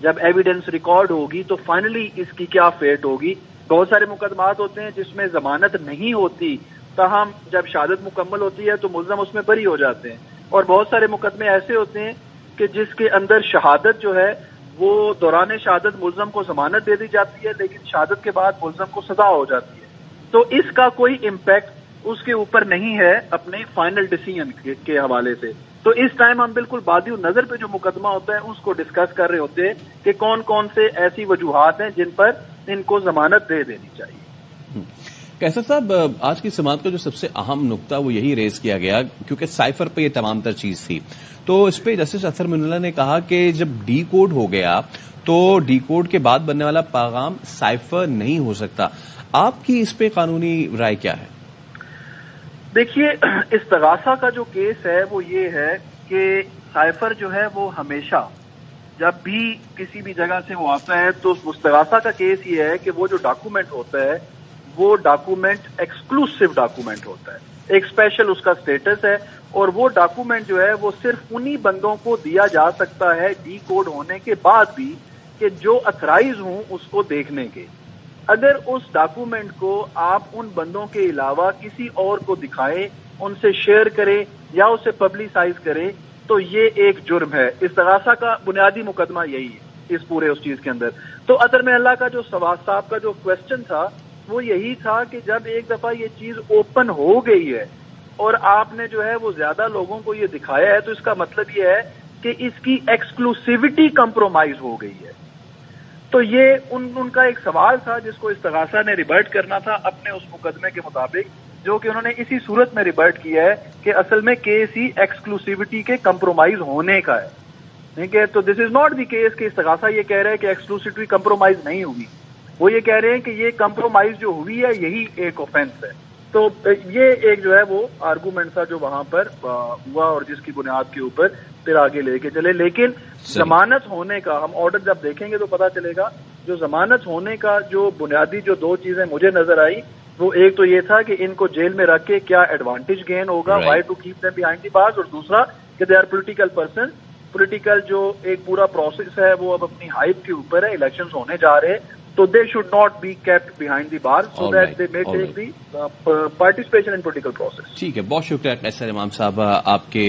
जब एविडेंस रिकॉर्ड होगी तो फाइनली इसकी क्या फेट होगी। बहुत सारे मुकदमात होते हैं जिसमें जमानत नहीं होती, ताहम जब शहादत मुकम्मल होती है तो मुलजम उसमें बरी हो जाते हैं, और बहुत सारे मुकदमे ऐसे होते हैं कि जिसके अंदर शहादत जो है वो दौरान शहादत मुलजम को जमानत दे दी जाती है, लेकिन शहादत के बाद मुलजम को सजा हो जाती है। तो इसका कोई इम्पैक्ट उसके ऊपर नहीं है अपने फाइनल डिसीजन के हवाले से। तो इस टाइम हम बिल्कुल बादिउन नजर पे जो मुकदमा होता है उसको डिस्कस कर रहे होते हैं कि कौन कौन से ऐसी वजूहात हैं जिन पर इनको जमानत दे देनी चाहिए। कैसर साहब, आज की समाअत का जो सबसे अहम नुक्ता वो यही रेज किया गया, क्योंकि साइफर पे ये तमाम तर चीज थी, तो इस पे जस्टिस अतहर मुनल्ला ने कहा कि जब डी कोड हो गया तो डी कोड के बाद बनने वाला पैगाम साइफर नहीं हो सकता। आपकी इस पे कानूनी राय क्या है? देखिए, इस्तगासा का जो केस है वो ये है कि साइफर जो है वो हमेशा जब भी किसी भी जगह से वो आता है तो इस्तगासा का केस ये है कि वो जो डॉक्यूमेंट होता है वो डॉक्यूमेंट एक्सक्लूसिव डॉक्यूमेंट होता है, एक स्पेशल उसका स्टेटस है, और वो डॉक्यूमेंट जो है वो सिर्फ उन्हीं बंदों को दिया जा सकता है डी कोड होने के बाद भी कि जो अथराइज हों उसको देखने के। अगर उस डॉक्यूमेंट को आप उन बंदों के अलावा किसी और को दिखाएं, उनसे शेयर करें या उसे पब्लिसाइज करें, तो ये एक जुर्म है। इस्तगासा का बुनियादी मुकदमा यही है اس پورے اس چیز کے اندر. تو اطہر من اللہ کا جو صاحب کا جو کوشچن تھا وہ یہی تھا کہ جب ایک دفعہ یہ چیز اوپن ہو گئی ہے اور آپ نے جو ہے وہ زیادہ لوگوں کو یہ دکھایا ہے تو اس کا مطلب یہ ہے کہ اس کی ایکسکلوسیوٹی کمپرومائز ہو گئی ہے. تو یہ ان کا ایک سوال تھا جس کو استغاثہ نے ریورٹ کرنا تھا اپنے اس مقدمے کے مطابق, جو کہ انہوں نے اسی صورت میں ریورٹ کیا ہے کہ اصل میں کیس ہی ایکسکلوسیوٹی کے کمپرومائز ہونے کا ہے. ٹھیک ہے, تو دس از ناٹ دی کیس کہ استغاثہ یہ کہہ رہے ہیں کہ ایکسکلوسیوٹی کمپرومائز نہیں ہوئی. وہ یہ کہہ رہے ہیں کہ یہ کمپرومائز جو ہوئی ہے یہی ایک آفینس ہے. تو یہ ایک جو ہے وہ آرگومنٹ تھا جو وہاں پر ہوا اور جس کی بنیاد کے اوپر پھر آگے لے کے چلے. لیکن ضمانت ہونے کا ہم آرڈر جب دیکھیں گے تو پتا چلے گا جو ضمانت ہونے کا جو بنیادی جو دو چیزیں مجھے نظر آئی وہ ایک تو یہ تھا کہ ان کو جیل میں رکھ کے کیا ایڈوانٹیج گین ہوگا, why to keep them behind the bars, اور دوسرا کہ they are political person. Political جو ایک پورا پروسیس ہے وہ اب اپنی ہائپ کے اوپر ہے, الیکشنز ہونے جا رہے ہیں تو they should not be kept behind the bar so that they may take the participation in political process. ٹھیک ہے, بہت شکریہ قیصر امام صاحب, آپ کے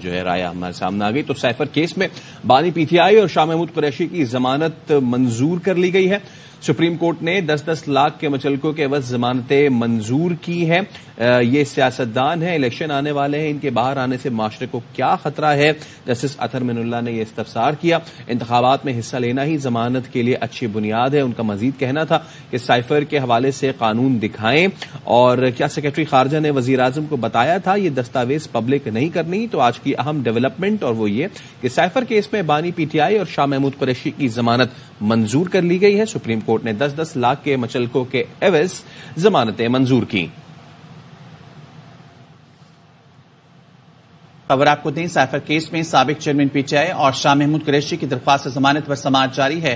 جو ہے رائے ہمارے سامنے آ گئی. تو سائفر کیس میں بانی پی ٹی آئی اور شاہ محمود قریشی کی ضمانت منظور کر لی گئی ہے. سپریم کورٹ نے 10-10 لاکھ کے مچلکوں کے عوض ضمانتیں منظور کی ہیں. یہ سیاستدان ہیں, الیکشن آنے والے ہیں, ان کے باہر آنے سے معاشرے کو کیا خطرہ ہے؟ جسٹس اطہر من اللہ نے یہ استفسار کیا. انتخابات میں حصہ لینا ہی ضمانت کے لیے اچھی بنیاد ہے. ان کا مزید کہنا تھا کہ سائفر کے حوالے سے قانون دکھائیں, اور کیا سیکرٹری خارجہ نے وزیر اعظم کو بتایا تھا یہ دستاویز پبلک نہیں کرنی؟ تو آج کی اہم ڈیولپمنٹ اور وہ یہ کہ سائفر کیس میں بانی پی ٹی آئی اور شاہ محمود قریشی کی ضمانت منظور کر لی گئی ہے. سپریم کورٹ نے 10-10 لاکھ کے مچلکوں کے عوض ضمانتیں منظور کی. خبر آپ کو دیں, سائفر کیس میں سابق چیئرمین پی ٹی آئی اور شاہ محمود قریشی کی درخواست ضمانت پر سماعت جاری ہے.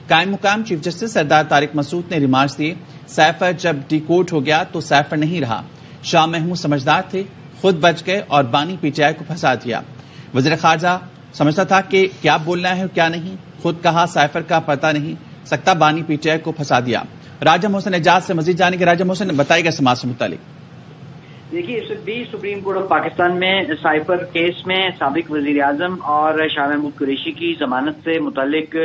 قائم مقام چیف جسٹس سردار طارق مسعود نے ریمارکس دیے. سائفر جب ڈی کوڈ ہو گیا تو سائفر نہیں رہا. شاہ محمود سمجھدار تھے, خود بچ گئے اور بانی پی ٹی آئی کو پھنسا دیا. وزیر خارجہ سمجھتا تھا کہ کیا بولنا ہے اور کیا نہیں, خود کہا سائفر کا پتہ نہیں سکتا, بانی پی ٹی آئی کو پھنسا دیا. راجہ محسن اعجاز سے مزید جانیں گے. راجہ محسن بتائے گا سماعت سے متعلق. دیکھیے, اس وقت بھی سپریم کورٹ آف پاکستان میں سائفر کیس میں سابق وزیر اعظم اور شاہ محمود قریشی کی ضمانت سے متعلق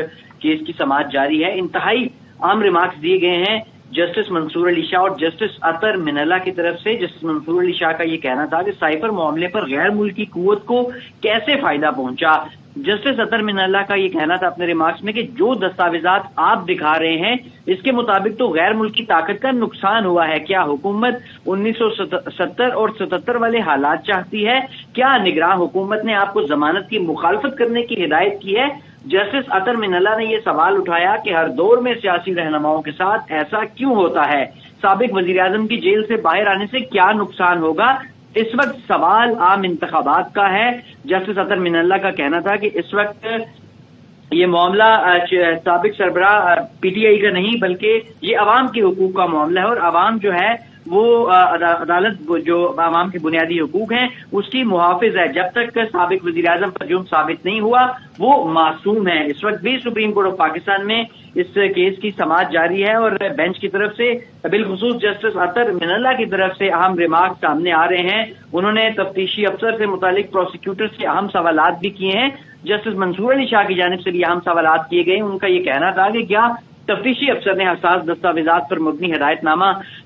کیس کی سماعت جاری ہے. انتہائی اہم ریمارکس دیے گئے ہیں جسٹس منصور علی شاہ اور جسٹس اطہر من اللہ کی طرف سے. جسٹس منصور علی شاہ کا یہ کہنا تھا کہ سائفر معاملے پر غیر ملکی قوت کو کیسے فائدہ پہنچا. جسٹس اطہر من اللہ کا یہ کہنا تھا اپنے ریمارکس میں کہ جو دستاویزات آپ دکھا رہے ہیں اس کے مطابق تو غیر ملکی طاقت کا نقصان ہوا ہے. کیا حکومت 1970 اور 77 والے حالات چاہتی ہے؟ کیا نگراں حکومت نے آپ کو ضمانت کی مخالفت کرنے کی ہدایت کی ہے؟ جسٹس اطہر من اللہ نے یہ سوال اٹھایا کہ ہر دور میں سیاسی رہنماؤں کے ساتھ ایسا کیوں ہوتا ہے؟ سابق وزیر اعظم کی جیل سے باہر آنے سے کیا نقصان ہوگا؟ اس وقت سوال عام انتخابات کا ہے. جسٹس اطہر من اللہ کا کہنا تھا کہ اس وقت یہ معاملہ سابق سربراہ پی ٹی آئی کا نہیں بلکہ یہ عوام کے حقوق کا معاملہ ہے, اور عوام جو ہے وہ عدالت جو عوام کے بنیادی حقوق ہیں اس کی محافظ ہے. جب تک سابق وزیر اعظم پر جرم ثابت نہیں ہوا وہ معصوم ہے. اس وقت بھی سپریم کورٹ آف پاکستان میں اس کیس کی سماعت جاری ہے اور بینچ کی طرف سے بالخصوص جسٹس اطہر من اللہ کی طرف سے اہم ریمارک سامنے آ رہے ہیں. انہوں نے تفتیشی افسر سے متعلق پروسیکیوٹر سے اہم سوالات بھی کیے ہیں. جسٹس منصور علی شاہ کی جانب سے بھی اہم سوالات کیے گئے. ان کا یہ کہنا تھا کہ کیا تفتیشی افسر نے حساس دستاویزات پر مبنی ہدایت نامہ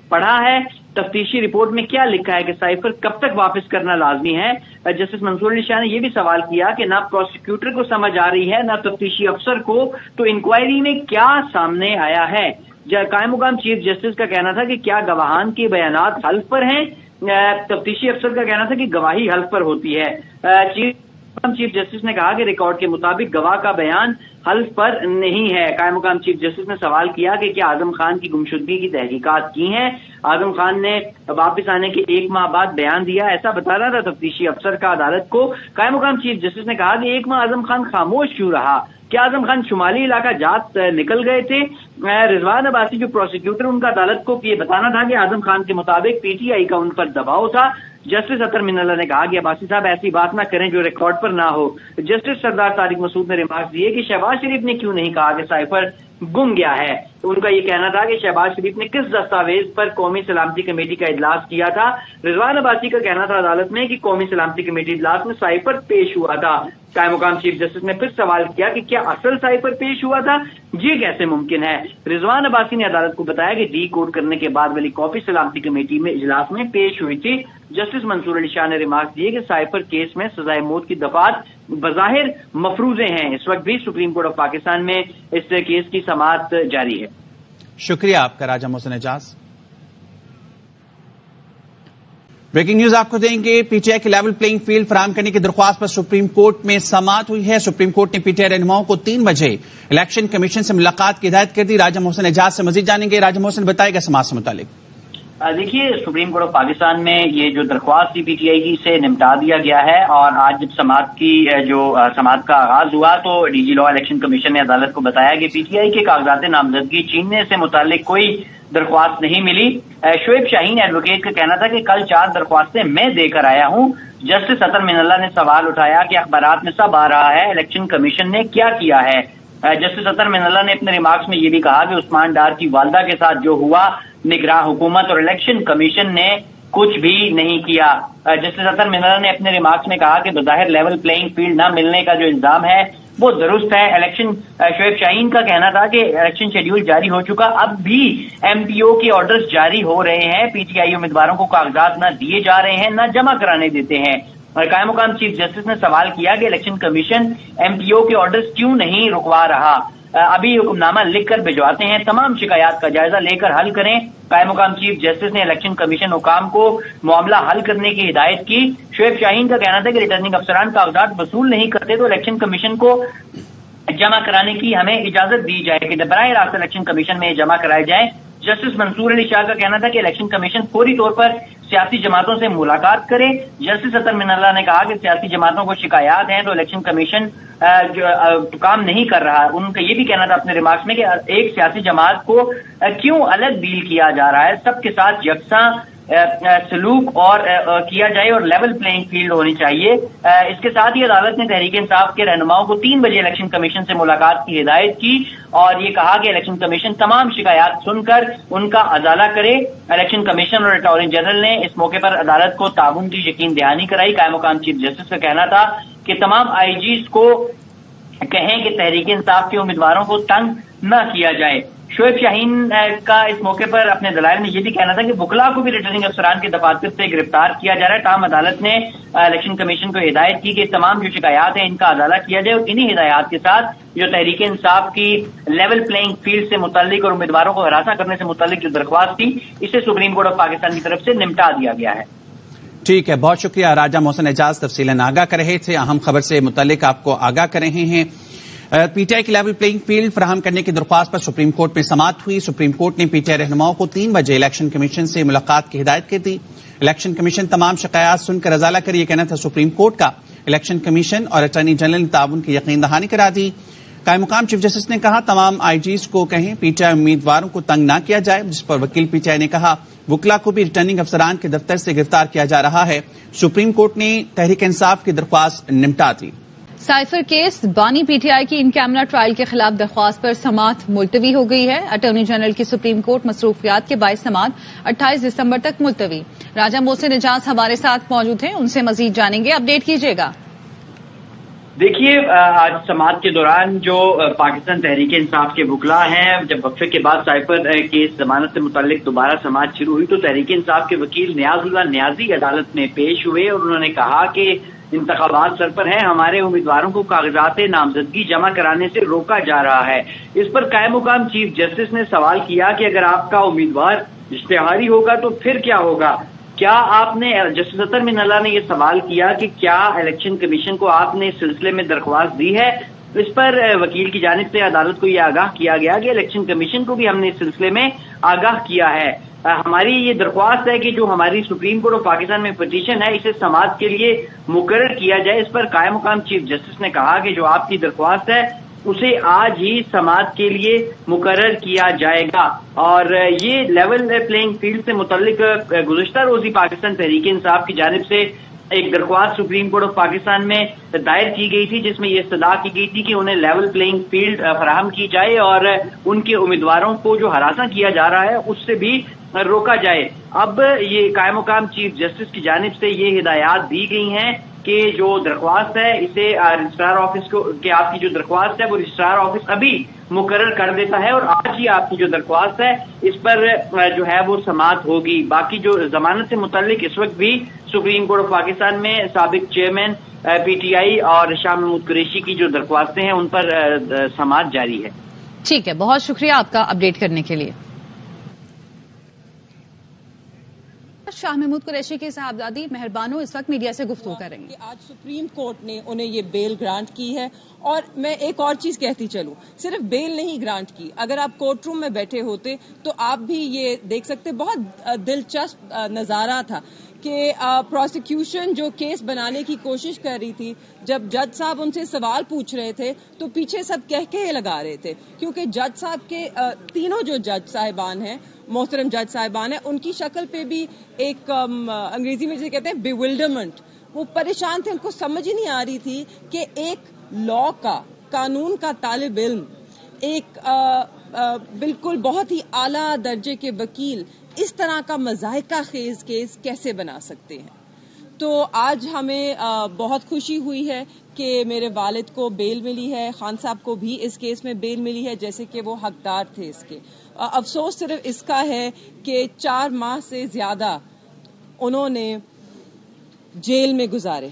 پڑھا ہے؟ تفتیشی رپورٹ میں کیا لکھا ہے کہ سائفر کب تک واپس کرنا لازمی ہے؟ جسٹس منصور علی شاہ نے یہ بھی سوال کیا کہ نہ پروسیکیوٹر کو سمجھ آ رہی ہے نہ تفتیشی افسر کو, تو انکوائری میں کیا سامنے آیا ہے؟ قائم مقام چیف جسٹس کا کہنا تھا کہ کیا گواہان کے بیانات حلف پر ہیں؟ تفتیشی افسر کا کہنا تھا کہ گواہی حلف پر ہوتی ہے. چیف جسٹس نے کہا کہ ریکارڈ کے مطابق گواہ کا بیان حلف پر نہیں ہے. قائم مقام چیف جسٹس نے سوال کیا کہ کیا اعظم خان کی گمشدگی کی تحقیقات کی ہیں؟ اعظم خان نے واپس آنے کے 1 ماہ بعد بیان دیا, ایسا بتانا تھا تفتیشی افسر کا عدالت کو. قائم مقام چیف جسٹس نے کہا کہ 1 ماہ اعظم خان خاموش کیوں رہا؟ کیا اعظم خان شمالی علاقہ جات نکل گئے تھے؟ رضوان عباسی جو پروسیکیوٹر ان کا عدالت کو یہ بتانا تھا کہ اعظم خان کے مطابق پی ٹی آئی کا ان پر دباؤ تھا. جسٹس اطہر من اللہ نے کہا کہ عباسی صاحب ایسی بات نہ کریں جو ریکارڈ پر نہ ہو. جسٹس سردار طارق مسعود نے ریمارکس دیے کہ شہباز شریف نے کیوں نہیں کہا کہ سائفر گم گیا ہے. ان کا یہ کہنا تھا کہ شہباز شریف نے کس دستاویز پر قومی سلامتی کمیٹی کا اجلاس کیا تھا؟ رضوان عباسی کا کہنا تھا عدالت میں کہ قومی سلامتی کمیٹی اجلاس میں سائفر پیش ہوا تھا. कायम मुकाम चीफ जस्टिस ने फिर सवाल किया कि क्या असल साइफर पेश हुआ था, ये कैसे मुमकिन है। रिजवान अब्बासी ने अदालत को बताया कि डी कोड करने के बाद वाली कॉपी सलामती कमेटी में इजलास में पेश हुई थी। जस्टिस मंसूर अली शाह ने रिमार्क दिए कि साइफर केस में सजाए मौत की दफात बज़ाहिर मफरूजे हैं। इस वक्त भी सुप्रीम कोर्ट ऑफ पाकिस्तान में इस केस की समाअत जारी है। शुक्रिया आपका राजा मोहसिन एजाज। ब्रेकिंग न्यूज आपको देंगे। पीटीआई की लेवल प्लेइंग फील्ड फराहम करने की दरख्वास्त पर सुप्रीम कोर्ट में समाअत हुई है। सुप्रीम कोर्ट ने पीटीआई रहनुमाओं को 3 बजे इलेक्शन कमीशन से मुलाकात की हिदायत कर दी। राजा मोहसिन एजाज से मजीद जानेंगे। राजा मोहसिन बताएगा समाअत से मुतालिक। देखिए, सुप्रीम कोर्ट ऑफ पाकिस्तान में ये जो दरख्वास्त थी पीटीआई की, इसे निपटा दिया गया है और आज जब समाअत का आगाज हुआ तो डीजी लॉ इलेक्शन कमीशन ने अदालत को बताया कि पीटीआई के कागजात नामजदगी छीनने से मुतालिक कोई दरख्वास्त नहीं मिली। शोएब शाहीन एडवोकेट का कहना था कि कल 4 दरख्वास्तें मैं देकर आया हूं। जस्टिस अतर मिनल्ला ने सवाल उठाया कि अखबारात में सब आ रहा है, इलेक्शन कमीशन ने क्या किया है। जस्टिस अतर मिनल्ला ने अपने रिमार्क्स में ये भी कहा कि उस्मान डार की वालदा के साथ जो हुआ, निगरान हुकूमत और इलेक्शन कमीशन ने कुछ भी नहीं किया। जस्टिस अतर मिनल्ला ने अपने रिमार्क्स में कहा कि बज़ाहिर लेवल प्लेइंग फील्ड न मिलने का जो इल्जाम है वो दुरुस्त है। शोएब शाहीन का कहना था कि इलेक्शन शेड्यूल जारी हो चुका, अब भी एमपीओ के ऑर्डर्स जारी हो रहे हैं, पीटीआई उम्मीदवारों को कागजात न दिए जा रहे हैं, न जमा कराने देते हैं। और कायम मुकाम चीफ जस्टिस ने सवाल किया कि इलेक्शन कमीशन एमपीओ के ऑर्डर्स क्यों नहीं रुकवा रहा। अभी हुक्मनामा लिखकर भिजवाते हैं, तमाम शिकायत का जायजा लेकर हल करें। कायम मुकाम चीफ जस्टिस ने इलेक्शन कमीशन हुकाम को मामला हल करने की हिदायत की। शोएब शाहीन का कहना था कि रिटर्निंग अफसरान कागजात वसूल नहीं करते तो इलेक्शन कमीशन को जमा कराने की हमें इजाजत दी जाए कि बराह रास्त इलेक्शन कमीशन में जमा कराए जाए। जस्टिस मंसूर अली शाह का कहना था कि इलेक्शन कमीशन फौरी तौर पर सियासी जमातों से मुलाकात करे। जस्टिस अतर मिनल्ला ने कहा कि सियासी जमातों को शिकायत हैं तो इलेक्शन कमीशन काम नहीं कर रहा है। उनका ये भी कहना था अपने रिमार्क्स में कि एक सियासी जमात को क्यों अलग डील किया जा रहा है, सबके साथ यकसा सलूक और किया जाए और लेवल प्लेइंग फील्ड होनी चाहिए। इसके साथ ही अदालत ने तहरीक इंसाफ के रहनुमाओं को 3 बजे इलेक्शन कमीशन से मुलाकात की हिदायत की और ये कहा कि इलेक्शन कमीशन तमाम शिकायत सुनकर उनका अजाला करे। इलेक्शन कमीशन और अटॉर्नी जनरल ने इस मौके पर अदालत को ताउन की यकीन दहानी कराई। कायम मुकाम चीफ जस्टिस का कहना था कि तमाम आईजीज को कहें कि तहरीक इंसाफ के उम्मीदवारों को तंग न किया जाए। शोएब शाहीन का इस मौके पर अपने दलाइल में ये भी कहना था कि बुकला को भी रिटर्निंग अफसरान के दफातर से गिरफ्तार किया जा रहा है। ताम अदालत ने इलेक्शन कमीशन को हिदायत की कि तमाम जो शिकायत है इनका अजाला किया जाए और इन्हीं हिदायत के साथ जो तहरीक इंसाफ की लेवल प्लेइंग फील्ड से मुताल्लिक और उम्मीदवारों को हरासा करने से मुताल्लिक जो दरख्वास्त थी, इसे सुप्रीम कोर्ट ऑफ पाकिस्तान की तरफ से निपटा दिया गया है। ठीक है, बहुत शुक्रिया। राजा मोहसिन एजाज तफसीलन आगाह कर रहे थे, अहम खबर से मुताल्लिक आपको आगाह कर रहे हैं। पीटीआई की लेवल प्लेइंग फील्ड फराहम करने की दरख्वास्त पर सुप्रीम कोर्ट में समाअत हुई। सुप्रीम कोर्ट ने पीटीआई रहनुमाओं को 3 बजे इलेक्शन कमीशन से मुलाकात की हिदायत की थी। इलेक्शन कमीशन तमाम शिकायत सुनकर अजाला कर, यह कहना था सुप्रीम कोर्ट का। इलेक्शन कमीशन और अटॉर्नी जनरल ने ताउन की यकीन दहानी करा दी। कायम मुकाम चीफ जस्टिस ने कहा तमाम आईजीज को कहें पीटीआई उम्मीदवारों को तंग न किया जाए, जिस पर वकील पीटीआई ने कहा वकला को भी रिटर्निंग अफसरान के दफ्तर से गिरफ्तार किया जा रहा है। सुप्रीम कोर्ट ने तहरीक इंसाफ की दरख्वास्त निपटा दी। साइफर केस बानी पीटीआई की इन कैमरा ट्रायल के खिलाफ दरख्वास्त पर समाअत मुलतवी हो गई है। अटॉर्नी जनरल की सुप्रीम कोर्ट मसरूफियात के बाइस समाअत 28 दिसंबर तक मुलतवी। राजा मोहसिन एजाज हमारे साथ मौजूद हैं, उनसे मजीद जानेंगे। अपडेट कीजिएगा। देखिए, आज समाअत के दौरान जो पाकिस्तान तहरीक इंसाफ के वकला हैं, जब वक्फे के बाद साइफर केस जमानत से मुताल्लिक दोबारा समाअत शुरू हुई तो तहरीक इंसाफ के वकील नियाजुल्लाह नियाजी अदालत में पेश हुए और उन्होंने कहा कि इंतखाबात सर पर हैं, हमारे उम्मीदवारों को कागजात नामजदगी जमा कराने से रोका जा रहा है। इस पर कायम मुकाम चीफ जस्टिस ने सवाल किया कि अगर आपका उम्मीदवार इश्तिहारी होगा तो फिर क्या होगा। क्या आपने, जस्टिस अतर मिनल्ला ने यह सवाल किया कि क्या इलेक्शन कमीशन को आपने इस सिलसिले में दरख्वास्त दी है। इस पर वकील की जानिब से अदालत को यह आगाह किया गया कि इलेक्शन कमीशन को भी हमने इस सिलसिले में आगाह किया है। हमारी ये दरख्वास्त है कि जो हमारी सुप्रीम कोर्ट ऑफ पाकिस्तान में पिटीशन है इसे समाअत के लिए मुकर्रर किया जाए। इस पर कायम मुकाम चीफ जस्टिस ने कहा कि जो आपकी दरख्वास्त है उसे आज ही समाअत के लिए मुकर्रर किया जाएगा। और ये लेवल प्लेइंग फील्ड से मुतल्लिक गुज़िश्ता रोजी पाकिस्तान तहरीक इंसाफ की जानिब से एक दरख्वास्त सुप्रीम कोर्ट ऑफ पाकिस्तान में दायर की गई थी, जिसमें यह इस्तदा की गई थी कि उन्हें लेवल प्लेइंग फील्ड फराहम की जाए और उनके उम्मीदवारों को जो हरासा किया जा रहा है उससे भी रोका जाए। अब ये कायम मुकाम चीफ जस्टिस की जानिब से ये हिदायत दी गई हैं کہ جو درخواست ہے اسے رجسٹرار آفس کو کہ آپ کی جو درخواست ہے وہ رجسٹرار آفس ابھی مقرر کر دیتا ہے اور آج ہی آپ کی جو درخواست ہے اس پر جو ہے وہ سماعت ہوگی۔ باقی جو ضمانت سے متعلق اس وقت بھی سپریم کورٹ آف پاکستان میں سابق چیئرمین پی ٹی آئی اور شاہ محمود قریشی کی جو درخواستیں ہیں ان پر سماعت جاری ہے۔ ٹھیک ہے، بہت شکریہ آپ کا اپڈیٹ کرنے کے لیے۔ شاہ محمود قریشی کی صاحبزادی مہربانو اس وقت میڈیا سے گفتگو کریں گے۔ آج سپریم کورٹ نے انہیں یہ بیل گرانٹ کی ہے، اور میں ایک اور چیز کہتی چلوں، صرف بیل نہیں گرانٹ کی، اگر آپ کورٹ روم میں بیٹھے ہوتے تو آپ بھی یہ دیکھ سکتے، بہت دلچسپ نظارہ تھا کہ پروسیکیوشن جو کیس بنانے کی کوشش کر رہی تھی، جب جج صاحب ان سے سوال پوچھ رہے تھے تو پیچھے سب کہہ لگا رہے تھے، کیونکہ جج صاحب کے تینوں جو جج صاحبان ہیں، محترم جج صاحبان ہیں، ان کی شکل پہ بھی ایک انگریزی میں جسے کہتے ہیں بیولڈرمنٹ، وہ پریشان تھے، ان کو سمجھ ہی نہیں آ رہی تھی کہ ایک لا کا، قانون کا طالب علم، ایک بالکل بہت ہی اعلیٰ درجے کے وکیل اس طرح کا مضحکہ خیز کیس کیسے بنا سکتے ہیں۔ تو آج ہمیں بہت خوشی ہوئی ہے کہ میرے والد کو بیل ملی ہے، خان صاحب کو بھی اس کیس میں بیل ملی ہے جیسے کہ وہ حقدار تھے اس کے۔ افسوس صرف اس کا ہے کہ 4 ماہ سے زیادہ انہوں نے جیل میں گزارے،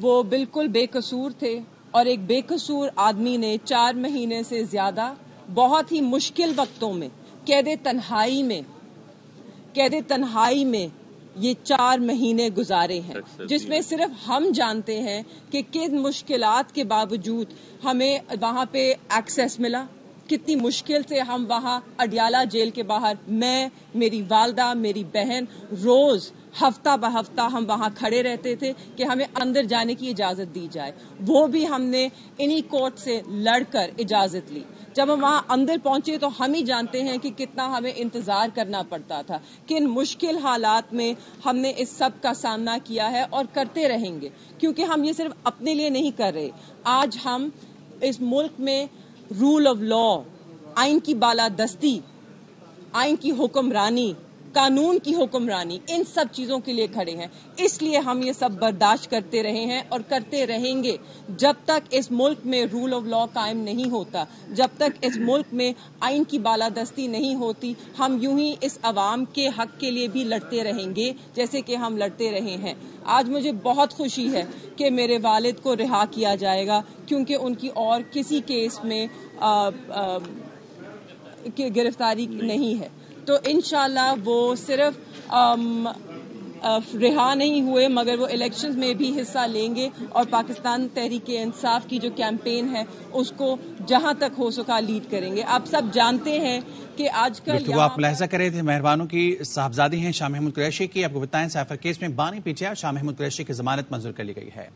وہ بالکل بے قصور تھے، اور ایک بے قصور آدمی نے 4 مہینے سے زیادہ بہت ہی مشکل وقتوں میں قید تنہائی میں یہ 4 مہینے گزارے ہیں، جس میں صرف ہم جانتے ہیں کہ کن مشکلات کے باوجود ہمیں وہاں پہ ایکسیس ملا، کتنی مشکل سے ہم وہاں اڈیالہ جیل کے باہر، میں، میری والدہ، میری بہن، روز ہفتہ بہ ہفتہ ہم وہاں کھڑے رہتے تھے کہ ہمیں اندر جانے کی اجازت دی جائے، وہ بھی ہم نے انہی کورٹ سے لڑ کر اجازت لی۔ جب ہم وہاں اندر پہنچے تو ہم ہی جانتے ہیں کہ کتنا ہمیں انتظار کرنا پڑتا تھا، کن مشکل حالات میں ہم نے اس سب کا سامنا کیا ہے اور کرتے رہیں گے، کیونکہ ہم یہ صرف اپنے لیے نہیں کر رہے۔ آج ہم اس ملک میں رول آف لا، آئین کی بالادستی، آئین کی حکمرانی، قانون کی حکمرانی، ان سب چیزوں کے لیے کھڑے ہیں۔ اس لیے ہم یہ سب برداشت کرتے رہے ہیں اور کرتے رہیں گے جب تک اس ملک میں رول آف لا قائم نہیں ہوتا، جب تک اس ملک میں آئین کی بالادستی نہیں ہوتی، ہم یوں ہی اس عوام کے حق کے لیے بھی لڑتے رہیں گے جیسے کہ ہم لڑتے رہے ہیں۔ آج مجھے بہت خوشی ہے کہ میرے والد کو رہا کیا جائے گا، کیونکہ ان کی اور کسی کیس میں گرفتاری نہیں ہے، تو انشاءاللہ وہ صرف رہا نہیں ہوئے مگر وہ الیکشنز میں بھی حصہ لیں گے، اور پاکستان تحریک انصاف کی جو کیمپین ہے اس کو جہاں تک ہو سکا لیڈ کریں گے۔ آپ سب جانتے ہیں کہ آج کل آپ ملاحظہ کر رہے تھے مہربانوں کی صاحبزادی ہیں شاہ محمود قریشی کی۔ آپ کو بتائیں سائفر کیس میں بانی P T I Shah Mahmood Qureshi کی ضمانت منظور کر لی گئی ہے۔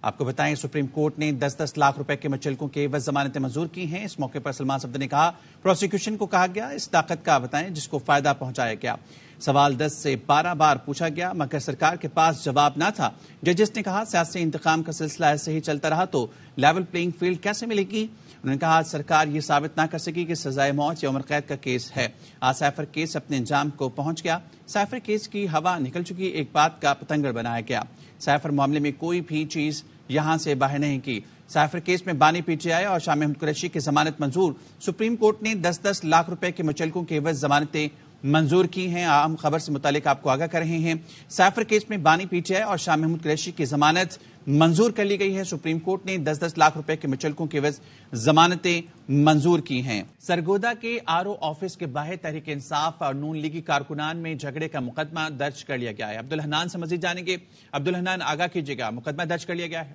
آپ کو بتائیں سپریم کورٹ نے 10-10 لاکھ روپے کے مچلکوں کے عوض ضمانتیں منظور کی ہیں۔ اس موقع پر سلمان صفدر نے کہا پروسیکیوشن کو کہا گیا اس طاقت کا بتائیں جس کو فائدہ پہنچایا گیا۔ سوال 10 سے 12 بار پوچھا گیا مگر سرکار کے پاس جواب نہ تھا۔ ججز نے کہا سیاسی انتقام کا سلسلہ ایسے ہی چلتا رہا تو لیول پلینگ فیلڈ کیسے ملے گی؟ انہوں نے کہا سرکار یہ ثابت نہ کر سکی کہ سزائے موت یا عمر قید کا کیس ہے۔ آج سائفر کیس اپنے انجام کو پہنچ گیا۔ سائفر کیس کی ہوا نکل چکی، ایک بات کا پتنگڑ بنایا گیا۔ سائفر معاملے میں کوئی بھی چیز یہاں سے باہر نہیں کی۔ سائفر کیس میں بانی پی ٹی آئی اور شاہ محمود قریشی کی ضمانت منظور۔ سپریم کورٹ نے 10-10 لاکھ روپے کے مچلکوں کے عوض ضمانتیں منظور کی ہیں۔ اہم خبر سے متعلق آپ کو آگاہ کر رہے ہیں۔ سائفر کیس میں بانی پی ٹی آئی اور شاہ محمود قریشی کی ضمانت منظور کر لی گئی ہے۔ سپریم کورٹ نے 10-10 لاکھ روپے کے مچلکوں کے عوض ضمانتیں منظور کی ہیں۔ سرگودا کے آر او آفس کے باہر تحریک انصاف اور نون لیگی کارکنان میں جھگڑے کا مقدمہ درج کر لیا گیا ہے۔ عبدالحنان سے مزید جانیں گے۔ عبدالحنان آگاہ کیجیے گا، مقدمہ درج کر لیا گیا ہے؟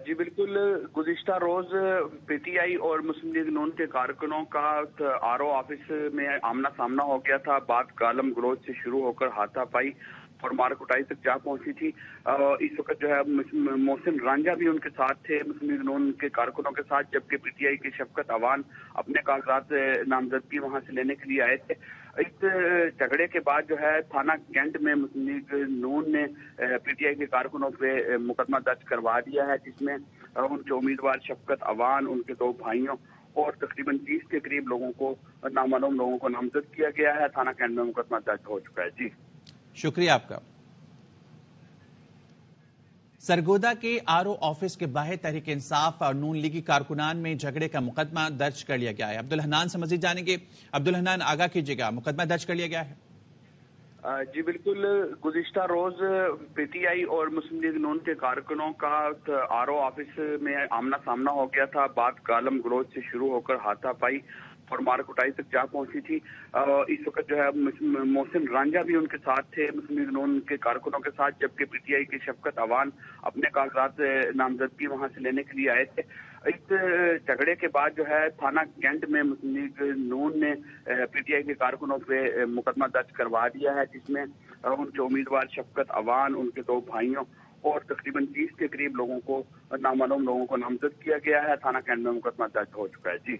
جی بالکل، گزشتہ روز پی ٹی آئی اور مسلم لیگ نون کے کارکنوں کا آر او آفس میں آمنا سامنا ہو گیا تھا۔ بات گالم گلوچ سے شروع ہو کر ہاتھا پائی اور مار کٹائی تک جا پہنچی تھی۔ اس وقت جو ہے محسن رانجھا بھی ان کے ساتھ تھے مسلم لیگ نون کے کارکنوں کے ساتھ، جبکہ پی ٹی آئی کے شفقت عوان اپنے کاغذات نامزدگی وہاں سے لینے کے لیے آئے تھے۔ اس جھگڑے کے بعد جو ہے تھانہ کینٹ میں مسلم لیگ نون نے پی ٹی آئی کے کارکنوں پہ مقدمہ درج کروا دیا ہے، جس میں ان کے امیدوار شفقت عوان، ان کے 2 بھائیوں اور تقریباً 30 کے قریب لوگوں کو، نامعلوم لوگوں کو نامزد کیا گیا ہے۔ تھانہ کینٹ میں مقدمہ درج ہو چکا ہے۔ جی شکریہ آپ کا۔ सरगोदा के आरओ ऑफिस के बाहर तहरीक इंसाफ और नून लीगी कारकुनान में झगड़े का मुकदमा दर्ज कर लिया गया है। अब्दुल हन्नान से मजीद जानेंगे। अब्दुल हन्नान, आगाह कीजिएगा, मुकदमा दर्ज कर लिया गया है? जी बिल्कुल, गुज़िश्ता रोज पीटीआई और मुस्लिम लीग नून के कारकुनों का आरओ ऑफिस में आमना सामना हो गया था। बात गालम गलोच से शुरू होकर हाथापाई और मार कुटाई तक जा पहुंची थी। इस वक्त जो है मोहसिन रांझा भी उनके साथ थे मुस्लिम लीग नून के कारकुनों के साथ, जबकि पीटीआई के शफकत अवान अपने कागजात नामजदगी वहां से लेने के लिए आए थे। इस झगड़े के बाद जो है थाना कैंट में मुस्लिम लीग नून ने पीटीआई के कारकुनों पे मुकदमा दर्ज करवा दिया है, जिसमें उनके उम्मीदवार शफकत अवान, उनके 2 भाइयों और तकरीबन 30 के करीब लोगों को, नामालूम लोगों को नामजद किया गया है। थाना कैंट में मुकदमा दर्ज हो चुका है। जी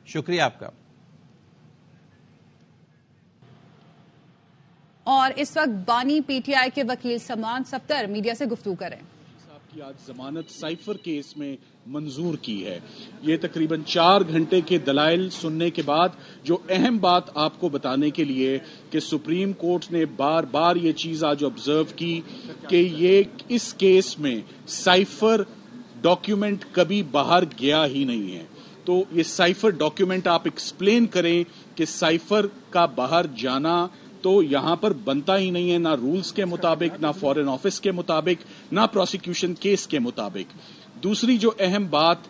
शुक्रिया आपका। और इस वक्त बानी पीटीआई के वकील सलमान सफ्दर मीडिया से गुफ्तगू करें। की आज जमानत साइफर केस में मंजूर की है। ये तकरीबन 4 घंटे के दलाइल सुनने के बाद जो अहम बात आपको बताने के लिए कि सुप्रीम कोर्ट ने बार बार ये चीज आज ऑब्जर्व की कि ये इस केस में साइफर डॉक्यूमेंट कभी बाहर गया ही नहीं है। तो ये साइफर डॉक्यूमेंट आप एक्सप्लेन करें कि साइफर का बाहर जाना तो यहां पर बनता ही नहीं है, ना रूल्स के मुताबिक, ना फॉरेन ऑफिस के मुताबिक, ना प्रोसिक्यूशन केस के मुताबिक। दूसरी जो अहम बात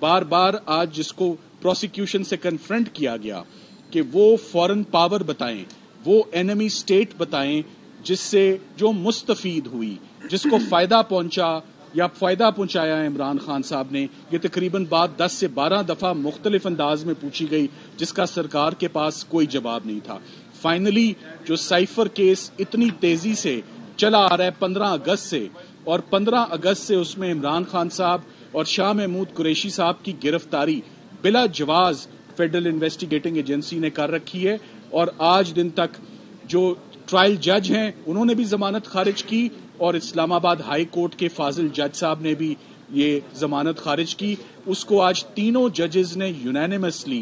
बार बार आज जिसको प्रोसिक्यूशन से कन्फ्रंट किया गया कि वो फॉरेन पावर बताएं, वो एनिमी स्टेट बताएं जिससे जो मुस्तफीद हुई, जिसको फायदा पहुंचा या फायदा पहुंचाया इमरान खान साहब ने। ये तकरीबन बात 10 से 12 दफा मुख्तलिफ अंदाज में पूछी गई, जिसका सरकार के पास कोई जवाब नहीं था। फाइनली जो साइफर केस इतनी तेजी से चला आ रहा है 15 अगस्त से, और 15 अगस्त से उसमें इमरान खान साहब और शाह महमूद कुरैशी साहब की गिरफ्तारी बिला जवाज फेडरल इन्वेस्टिगेटिंग एजेंसी ने कर रखी है। और आज दिन तक जो ट्रायल जज हैं उन्होंने भी जमानत खारिज की, और इस्लामाबाद हाई कोर्ट के फाजिल जज साहब ने भी ये जमानत खारिज की। उसको आज तीनों जजेस ने यूनानिमसली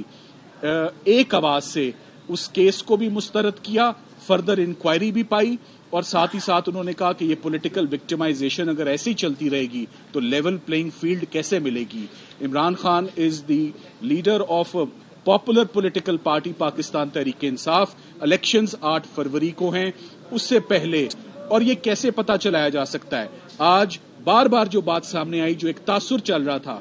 एक आवाज से उस केस को भी मुस्तरद किया, फर्दर इंक्वायरी भी पाई, और साथ ही साथ उन्होंने कहा कि ये पॉलिटिकल विक्टिमाइजेशन अगर ऐसी चलती रहेगी तो लेवल प्लेइंग फील्ड कैसे मिलेगी। Imran Khan is the leader of popular political party Pakistan Tehreek Insaf. Elections 8 फरवरी को हैं, उससे पहले। और ये कैसे पता चलाया जा सकता है? आज बार बार जो बात सामने आई, जो एक तासुर चल रहा था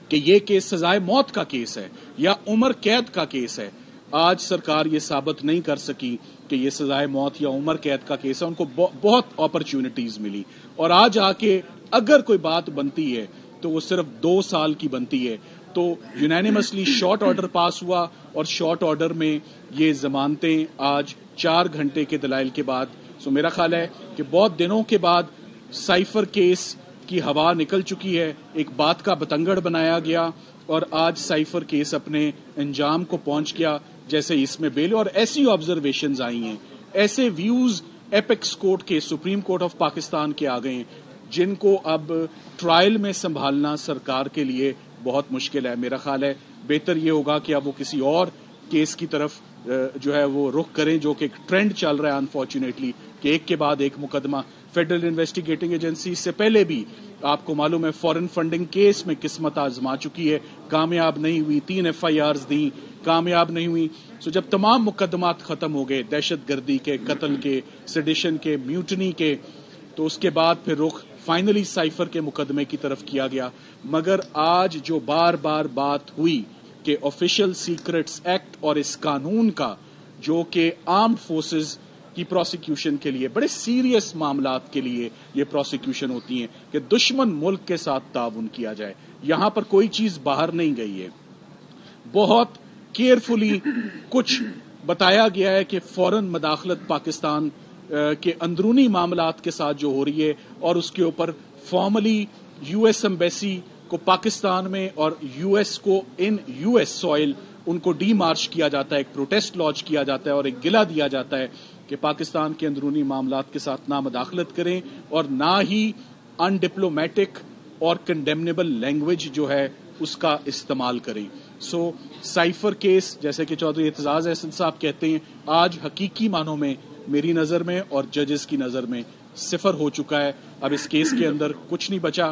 कि ये केस सजाए मौत का केस है या उम्र कैद का केस है, आज सरकार ये साबित नहीं कर सकी कि ये सजाए मौत या उम्र कैद का केस है। उनको बहुत अपॉर्चुनिटीज मिली, और आज आके अगर कोई बात बनती है तो वो सिर्फ 2 साल की बनती है। तो यूनानिमसली शॉर्ट ऑर्डर पास हुआ, और शॉर्ट ऑर्डर में ये जमानतें आज 4 घंटे के दलाइल के बाद। सो मेरा ख्याल है कि बहुत दिनों के बाद साइफर केस की हवा निकल चुकी है, एक बात का बतंगड़ बनाया गया, और आज साइफर केस अपने अंजाम को पहुंच गया। जैसे इसमें बेल और ऐसी ऑब्जर्वेशंस आई हैं, ऐसे व्यूज एपेक्स कोर्ट के, सुप्रीम कोर्ट ऑफ पाकिस्तान के आ गए हैं, जिनको अब ट्रायल में संभालना सरकार के लिए बहुत मुश्किल है। मेरा ख्याल है बेहतर ये होगा कि अब वो किसी और केस की तरफ जो है वो रुख करें, जो कि एक ट्रेंड चल रहा है अनफॉर्चुनेटली, कि एक के बाद एक मुकदमा। फेडरल इन्वेस्टिगेटिंग एजेंसी इससे पहले भी आपको मालूम है फॉरेन फंडिंग केस में किस्मत आजमा चुकी है, कामयाब नहीं हुई। 3 FIRs दी, कामयाब नहीं हुई। सो जब तमाम मुकदमात खत्म हो गए, दहशतगर्दी के, कत्ल के, सेडिशन के, म्यूटनी के, तो उसके बाद फिर रुख फाइनली साइफर के मुकदमे की तरफ किया गया। मगर आज जो बार बार बात हुई कि ऑफिशियल सीक्रेट्स एक्ट और इस कानून का, जो कि आर्म्ड फोर्सेस की प्रोसिक्यूशन के लिए, बड़े सीरियस मामलात के लिए ये प्रोसिक्यूशन होती हैं कि दुश्मन मुल्क के साथ ताउन किया जाए। यहां पर कोई चीज बाहर नहीं गई है, बहुत केयरफुली कुछ बताया गया है कि फौरन मदाखलत पाकिस्तान के अंदरूनी मामलात के साथ जो हो रही है, और उसके ऊपर फॉर्मली US एम्बेसी को पाकिस्तान में और US को इन US सॉइल उनको डीमार्च किया जाता है, एक प्रोटेस्ट लॉन्च किया जाता है, और एक गिला दिया जाता है कि पाकिस्तान के अंदरूनी मामलात के साथ ना मदाखलत करें और ना ही अनडिप्लोमेटिक और कंडेमनेबल लैंग्वेज जो है उसका इस्तेमाल करें। सो साइफर केस, जैसे कि चौधरी एतजाज अहसन साहब कहते हैं, आज हकीकी मानों में मेरी नजर में और जजेस की नजर में सिफर हो चुका है। اب اس کیس کے اندر کچھ نہیں بچا.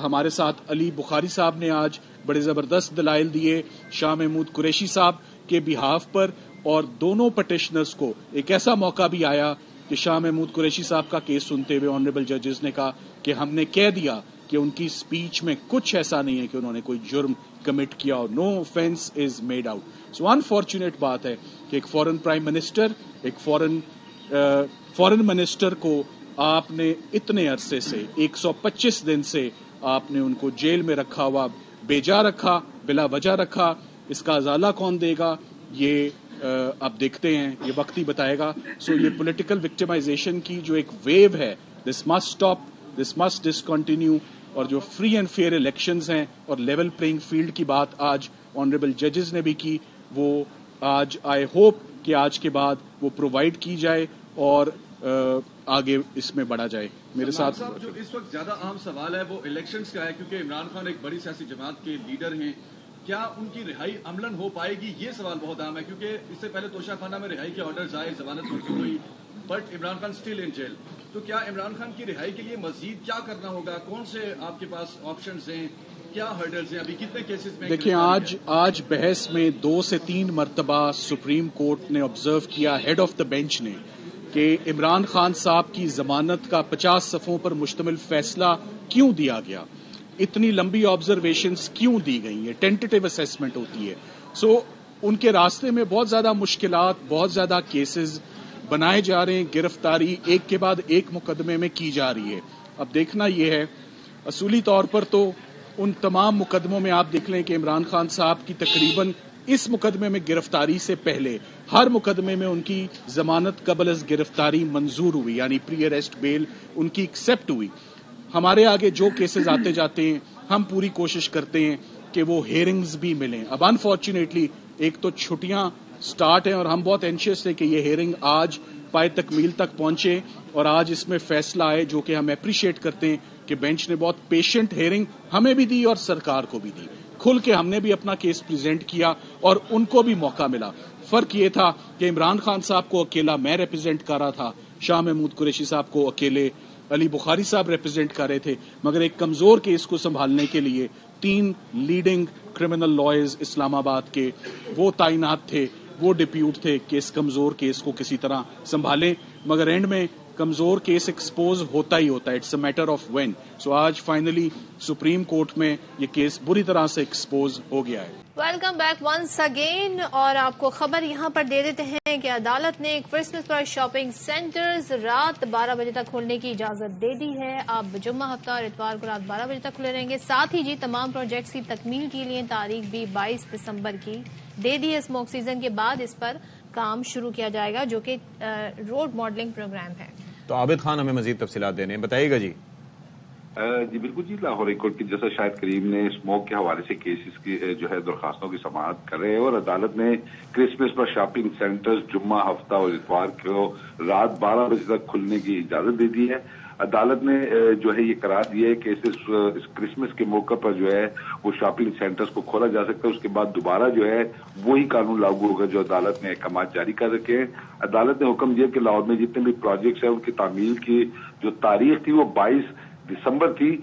ہمارے ساتھ علی بخاری صاحب نے آج بڑے زبردست دلائل دیے شاہ محمود قریشی صاحب کے بہاف پر, اور دونوں پٹیشنرز کو ایک ایسا موقع بھی آیا کہ شاہ محمود قریشی صاحب کا کیس سنتے ہوئے آنریبل ججز نے کہا کہ ہم نے کہہ دیا کہ ان کی سپیچ میں کچھ ایسا نہیں ہے کہ انہوں نے کوئی جرم کمٹ کیا, اور no offence is made out. So unfortunate بات ہے کہ ایک فورن پرائم منسٹر, ایک فورن منسٹر کو آپ نے اتنے عرصے سے 125 دن سے آپ نے ان کو جیل میں رکھا ہوا, بیجا رکھا, بلا وجہ رکھا. اس کا ازالہ کون دے گا یہ اب دیکھتے ہیں, یہ وقت ہی بتائے گا. سو یہ پولیٹیکل وکٹمائزیشن کی جو ایک ویو ہے, this must stop, this must discontinue. اور جو فری اینڈ فیئر الیکشنز ہیں اور لیول پلئنگ فیلڈ کی بات آج آنریبل ججز نے بھی کی, وہ آج آئی ہوپ کہ آج کے بعد وہ پرووائڈ کی جائے اور آگے اس میں بڑھا جائے. میرے ساتھ جو اس وقت زیادہ اہم سوال ہے وہ الیکشنز کا ہے, کیونکہ عمران خان ایک بڑی سیاسی جماعت کے لیڈر ہیں. کیا ان کی رہائی عملاً ہو پائے گی, یہ سوال بہت اہم ہے, کیونکہ اس سے پہلے توشہ خانہ میں رہائی کے آرڈرز آئے, ضمانت منظور ہوئی, but Imran Khan still in jail. تو کیا عمران خان کی رہائی کے لیے مزید کیا کرنا ہوگا, کون سے آپ کے پاس آپشنز ہیں, کیا ہرڈلز ہیں, ابھی کتنے کیسز میں؟ دیکھیں آج بحث میں 2 سے 3 مرتبہ سپریم کورٹ نے آبزرو کیا, ہیڈ آف دا بینچ نے, کہ عمران خان صاحب کی ضمانت کا 50 صفحوں پر مشتمل فیصلہ کیوں دیا گیا, اتنی لمبی آبزرویشنز کیوں دی گئی, یہ ٹینٹیٹیو اسیسمنٹ ہوتی ہے. سو ان کے راستے میں بہت زیادہ مشکلات, بہت زیادہ کیسز بنائے جا رہے ہیں, گرفتاری ایک کے بعد ایک مقدمے میں کی جا رہی ہے. اب دیکھنا یہ ہے, اصولی طور پر تو ان تمام مقدموں میں آپ دیکھ لیں کہ عمران خان صاحب کی تقریباً اس مقدمے میں گرفتاری سے پہلے ہر مقدمے میں ان کی ضمانت قبل از گرفتاری منظور ہوئی, یعنی پری اریسٹ بیل ان کی ایکسپٹ ہوئی. ہمارے آگے جو کیسز آتے جاتے ہیں ہم پوری کوشش کرتے ہیں کہ وہ ہیئرنگز بھی ملیں. اب انفارچونیٹلی ایک تو چھٹیاں سٹارٹ ہیں اور ہم بہت اینشیس تھے کہ یہ ہیئرنگ آج پائے تکمیل تک پہنچے اور آج اس میں فیصلہ آئے, جو کہ ہم اپریشیٹ کرتے ہیں کہ بینچ نے بہت پیشنٹ ہیئرنگ ہمیں بھی دی اور سرکار کو بھی دی. کھل کے ہم نے بھی اپنا کیس پریزنٹ کیا اور ان کو بھی موقع ملا. فرق یہ تھا کہ عمران خان صاحب کو اکیلا میں ریپرزینٹ کر رہا تھا, شاہ محمود قریشی صاحب کو اکیلے علی بخاری صاحب ریپرزینٹ کر رہے تھے, مگر ایک کمزور کیس کو سنبھالنے کے لیے 3 لیڈنگ کرمنل لائرز اسلام آباد کے وہ تعینات تھے, وہ ڈپیوٹ تھے کہ اس کمزور کیس کو کسی طرح سنبھالیں. مگر اینڈ میں کمزور کیس ایکسپوز ہوتا ہی ہوتا ہے, it's a matter of when. So آج فائنلی سپریم کورٹ میں یہ کیس بری طرح سے ایکسپوز ہو گیا ہے. Welcome back once again. اور آپ کو خبر یہاں پر دے دیتے ہیں کہ عدالت نے کرسمس پر شاپنگ سینٹرز رات 12 بجے تک کھولنے کی اجازت دے دی ہے. اب جمعہ ہفتہ اور اتوار کو رات 12 بجے تک کھلے رہیں گے. ساتھ ہی تمام پروجیکٹس کی تکمیل کے لیے تاریخ بھی 22 دسمبر کی دے دی ہے. اسموک سیزن کے بعد اس پر کام شروع کیا جائے گا, جو کہ روڈ ماڈلنگ پروگرام ہے. تو عابد خان ہمیں مزید تفصیلات دینے ہیں, بتائیے گا جی. جی بالکل جی, لاہور ہائی کورٹ کی جیسا شاہد کریم نے اسموک کے حوالے سے کیسز کی جو ہے درخواستوں کی سماعت کر رہے ہیں, اور عدالت نے کرسمس پر شاپنگ سینٹرز جمعہ ہفتہ اور اتوار کو رات 12 بجے تک کھلنے کی اجازت دے دی ہے. عدالت نے جو ہے یہ قرار دیا ہے کہ اس کرسمس کے موقع پر جو ہے وہ شاپنگ سینٹرز کو کھولا جا سکتا ہے. اس کے بعد دوبارہ جو ہے وہی قانون لاگو ہوگا جو عدالت نے احکامات جاری کر رکھے ہیں. عدالت نے حکم دیا کہ لاہور میں جتنے بھی پروجیکٹس ہیں ان کی تعمیل کی جو تاریخ تھی وہ 22 دسمبر تھی.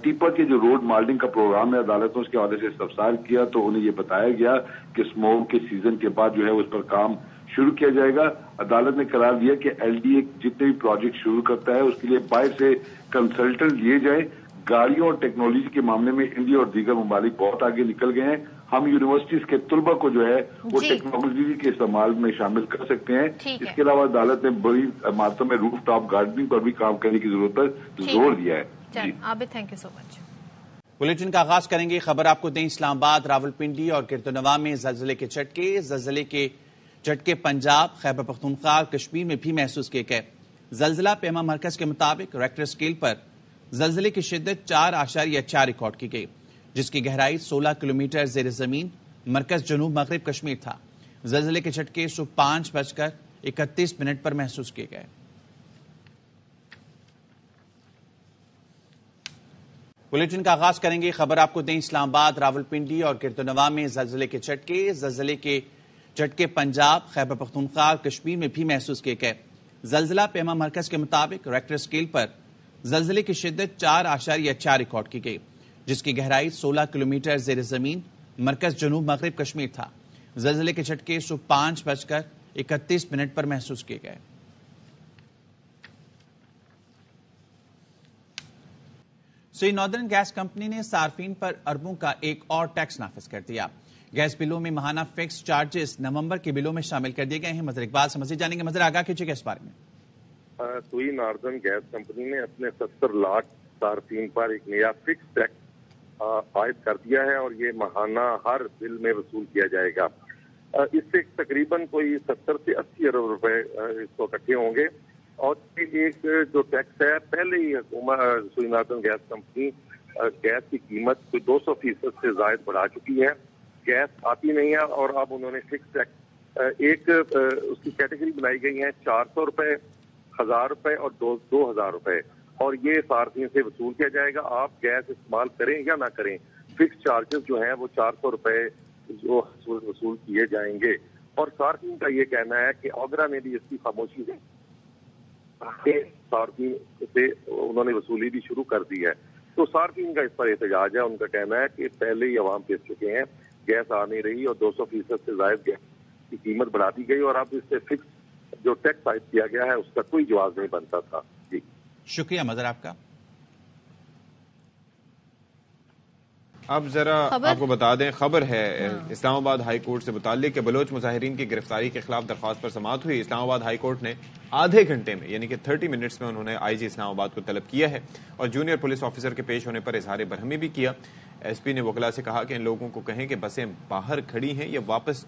ٹیپر کے جو روڈ ماڈلنگ کا پروگرام ہے عدالت نے اس کے حوالے سے استفسار کیا تو انہیں یہ بتایا گیا کہ اسموک کے سیزن کے بعد جو ہے اس پر کام شروع کیا جائے گا. عدالت نے قرار دیا کہ ایل ڈی اے جتنے بھی پروجیکٹ شروع کرتا ہے اس کے لیے باہر سے کنسلٹنٹ لیے جائیں. گاڑیوں اور ٹیکنالوجی کے معاملے میں انڈیا اور دیگر ممالک بہت آگے نکل گئے ہیں. ہم یونیورسٹیز کے طلبہ کو جو ہے وہ ٹیکنالوجی کے استعمال میں شامل کر سکتے ہیں. اس کے علاوہ عدالت نے بڑی عمارتوں میں روف ٹاپ گارڈننگ پر بھی کام کرنے کی ضرورت پر زور دیا ہے. Abid thank you so much. Bulletin کا آغاز کریں گے. خبر آپ کو دیں اسلام آباد, راولپنڈی اور گردنواں میں زلزلے کے جھٹکے. زلزلے کے جھٹکے پنجاب, خیبر پختونخوا اور کشمیر میں بھی محسوس کیے گئے. زلزلہ پیما مرکز کے مطابق ریکٹر اسکیل پر زلزلے کی شدت 4.4 ریکارڈ کی گئی, جس کی گہرائی 16 کلومیٹر زیر زمین. مرکز جنوب مغرب کشمیر تھا. زلزلے کے جھٹکے صبح 5:31 پر محسوس کیے گئے. بلیٹن کا آغاز کریں گے. خبر آپ کو دیں اسلام آباد, راولپنڈی اور گردنواں میں زلزلے کے جھٹکے. زلزلے کے جھٹکے پنجاب, خیبر پختونخوا اور کشمیر میں بھی محسوس کیے گئے. زلزلہ پیما مرکز کے مطابق ریکٹر اسکیل پر زلزلے کی شدت 4.4 ریکارڈ کی گئی، جس کی گہرائی 16 کلومیٹر زیر زمین مرکز جنوب مغرب کشمیر تھا۔ زلزلے کے جھٹکے صبح 5:31 پر محسوس کیے گئے۔ سوئی ناردرن گیس کمپنی نے صارفین پر اربوں کا ایک اور ٹیکس نافذ کر دیا۔ گیس بلوں میں ماہانہ فکس چارجز نومبر کے بلوں میں شامل کر دیے گئے ہیں۔ مظہر اقبال سے مزید جانیں گے۔ مظہر، آگاہ کیجیے گا اس بارے میں۔ سوئی ناردرن گیس کمپنی نے اپنے 70 لاکھ صارفین پر ایک نیا فکس ٹیکس عائد کر دیا ہے اور یہ ماہانہ ہر بل میں وصول کیا جائے گا۔ اس سے تقریباً کوئی 70 سے 80 ارب روپے اس کو اکٹھے ہوں گے، اور ایک جو ٹیکس ہے پہلے ہی حکومت سوئی ناردرن گیس کمپنی گیس کی قیمت کوئی 200% سے زائد بڑھا چکی ہے۔ گیس آتی نہیں ہے اور اب انہوں نے فکس ٹیکس ایک اس کی کیٹیگری بنائی گئی ہے 400 روپے، 1000 روپے اور 2000 روپے، اور یہ صارفین سے وصول کیا جائے گا۔ آپ گیس استعمال کریں یا نہ کریں، فکس چارجز جو ہیں وہ 400 روپے جو وصول کیے جائیں گے۔ اور صارفین کا یہ کہنا ہے کہ آگرہ نے بھی اس کی خاموشی دی، صارفین سے انہوں نے وصولی بھی شروع کر دی ہے۔ تو صارفین کا اس پر احتجاج ہے، ان کا کہنا ہے کہ پہلے ہی عوام پیس چکے ہیں، گیس آ نہیں رہی اور 200% سے زائد گیس کی قیمت بڑھا دی گئی، اور اب اس سے فکس جو ٹیکس عائد کیا گیا ہے اس کا کوئی جواز نہیں بنتا تھا۔ جی شکریہ مظہر آپ کا۔ اب ذرا آپ کو بتا دیں، خبر ہے اسلام آباد ہائی کورٹ سے متعلق کہ بلوچ مظاہرین کی گرفتاری کے خلاف درخواست پر سماعت ہوئی۔ اسلام آباد ہائی کورٹ نے آدھے گھنٹے میں یعنی کہ 30 منٹس میں انہوں نے آئی جی اسلام آباد کو طلب کیا ہے اور جونیئر پولیس آفیسر کے پیش ہونے پر اظہار برہمی بھی کیا۔ ایس پی نے وکلاء سے کہا کہ ان لوگوں کو کہیں کہ بسیں باہر کھڑی ہیں یا واپس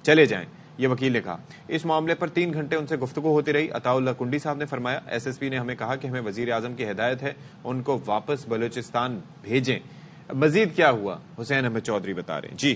چلے جائیں، یہ وکیل نے کہا۔ اس معاملے پر 3 گھنٹے ان سے گفتگو ہوتی رہی۔ عطا اللہ کنڈی صاحب نے فرمایا ایس ایس پی نے ہمیں کہا کہ ہمیں وزیر اعظم کی ہدایت ہے ان کو واپس بلوچستان بھیجیں۔ مزید کیا ہوا حسین احمد چودھری بتا رہے ہیں۔ جی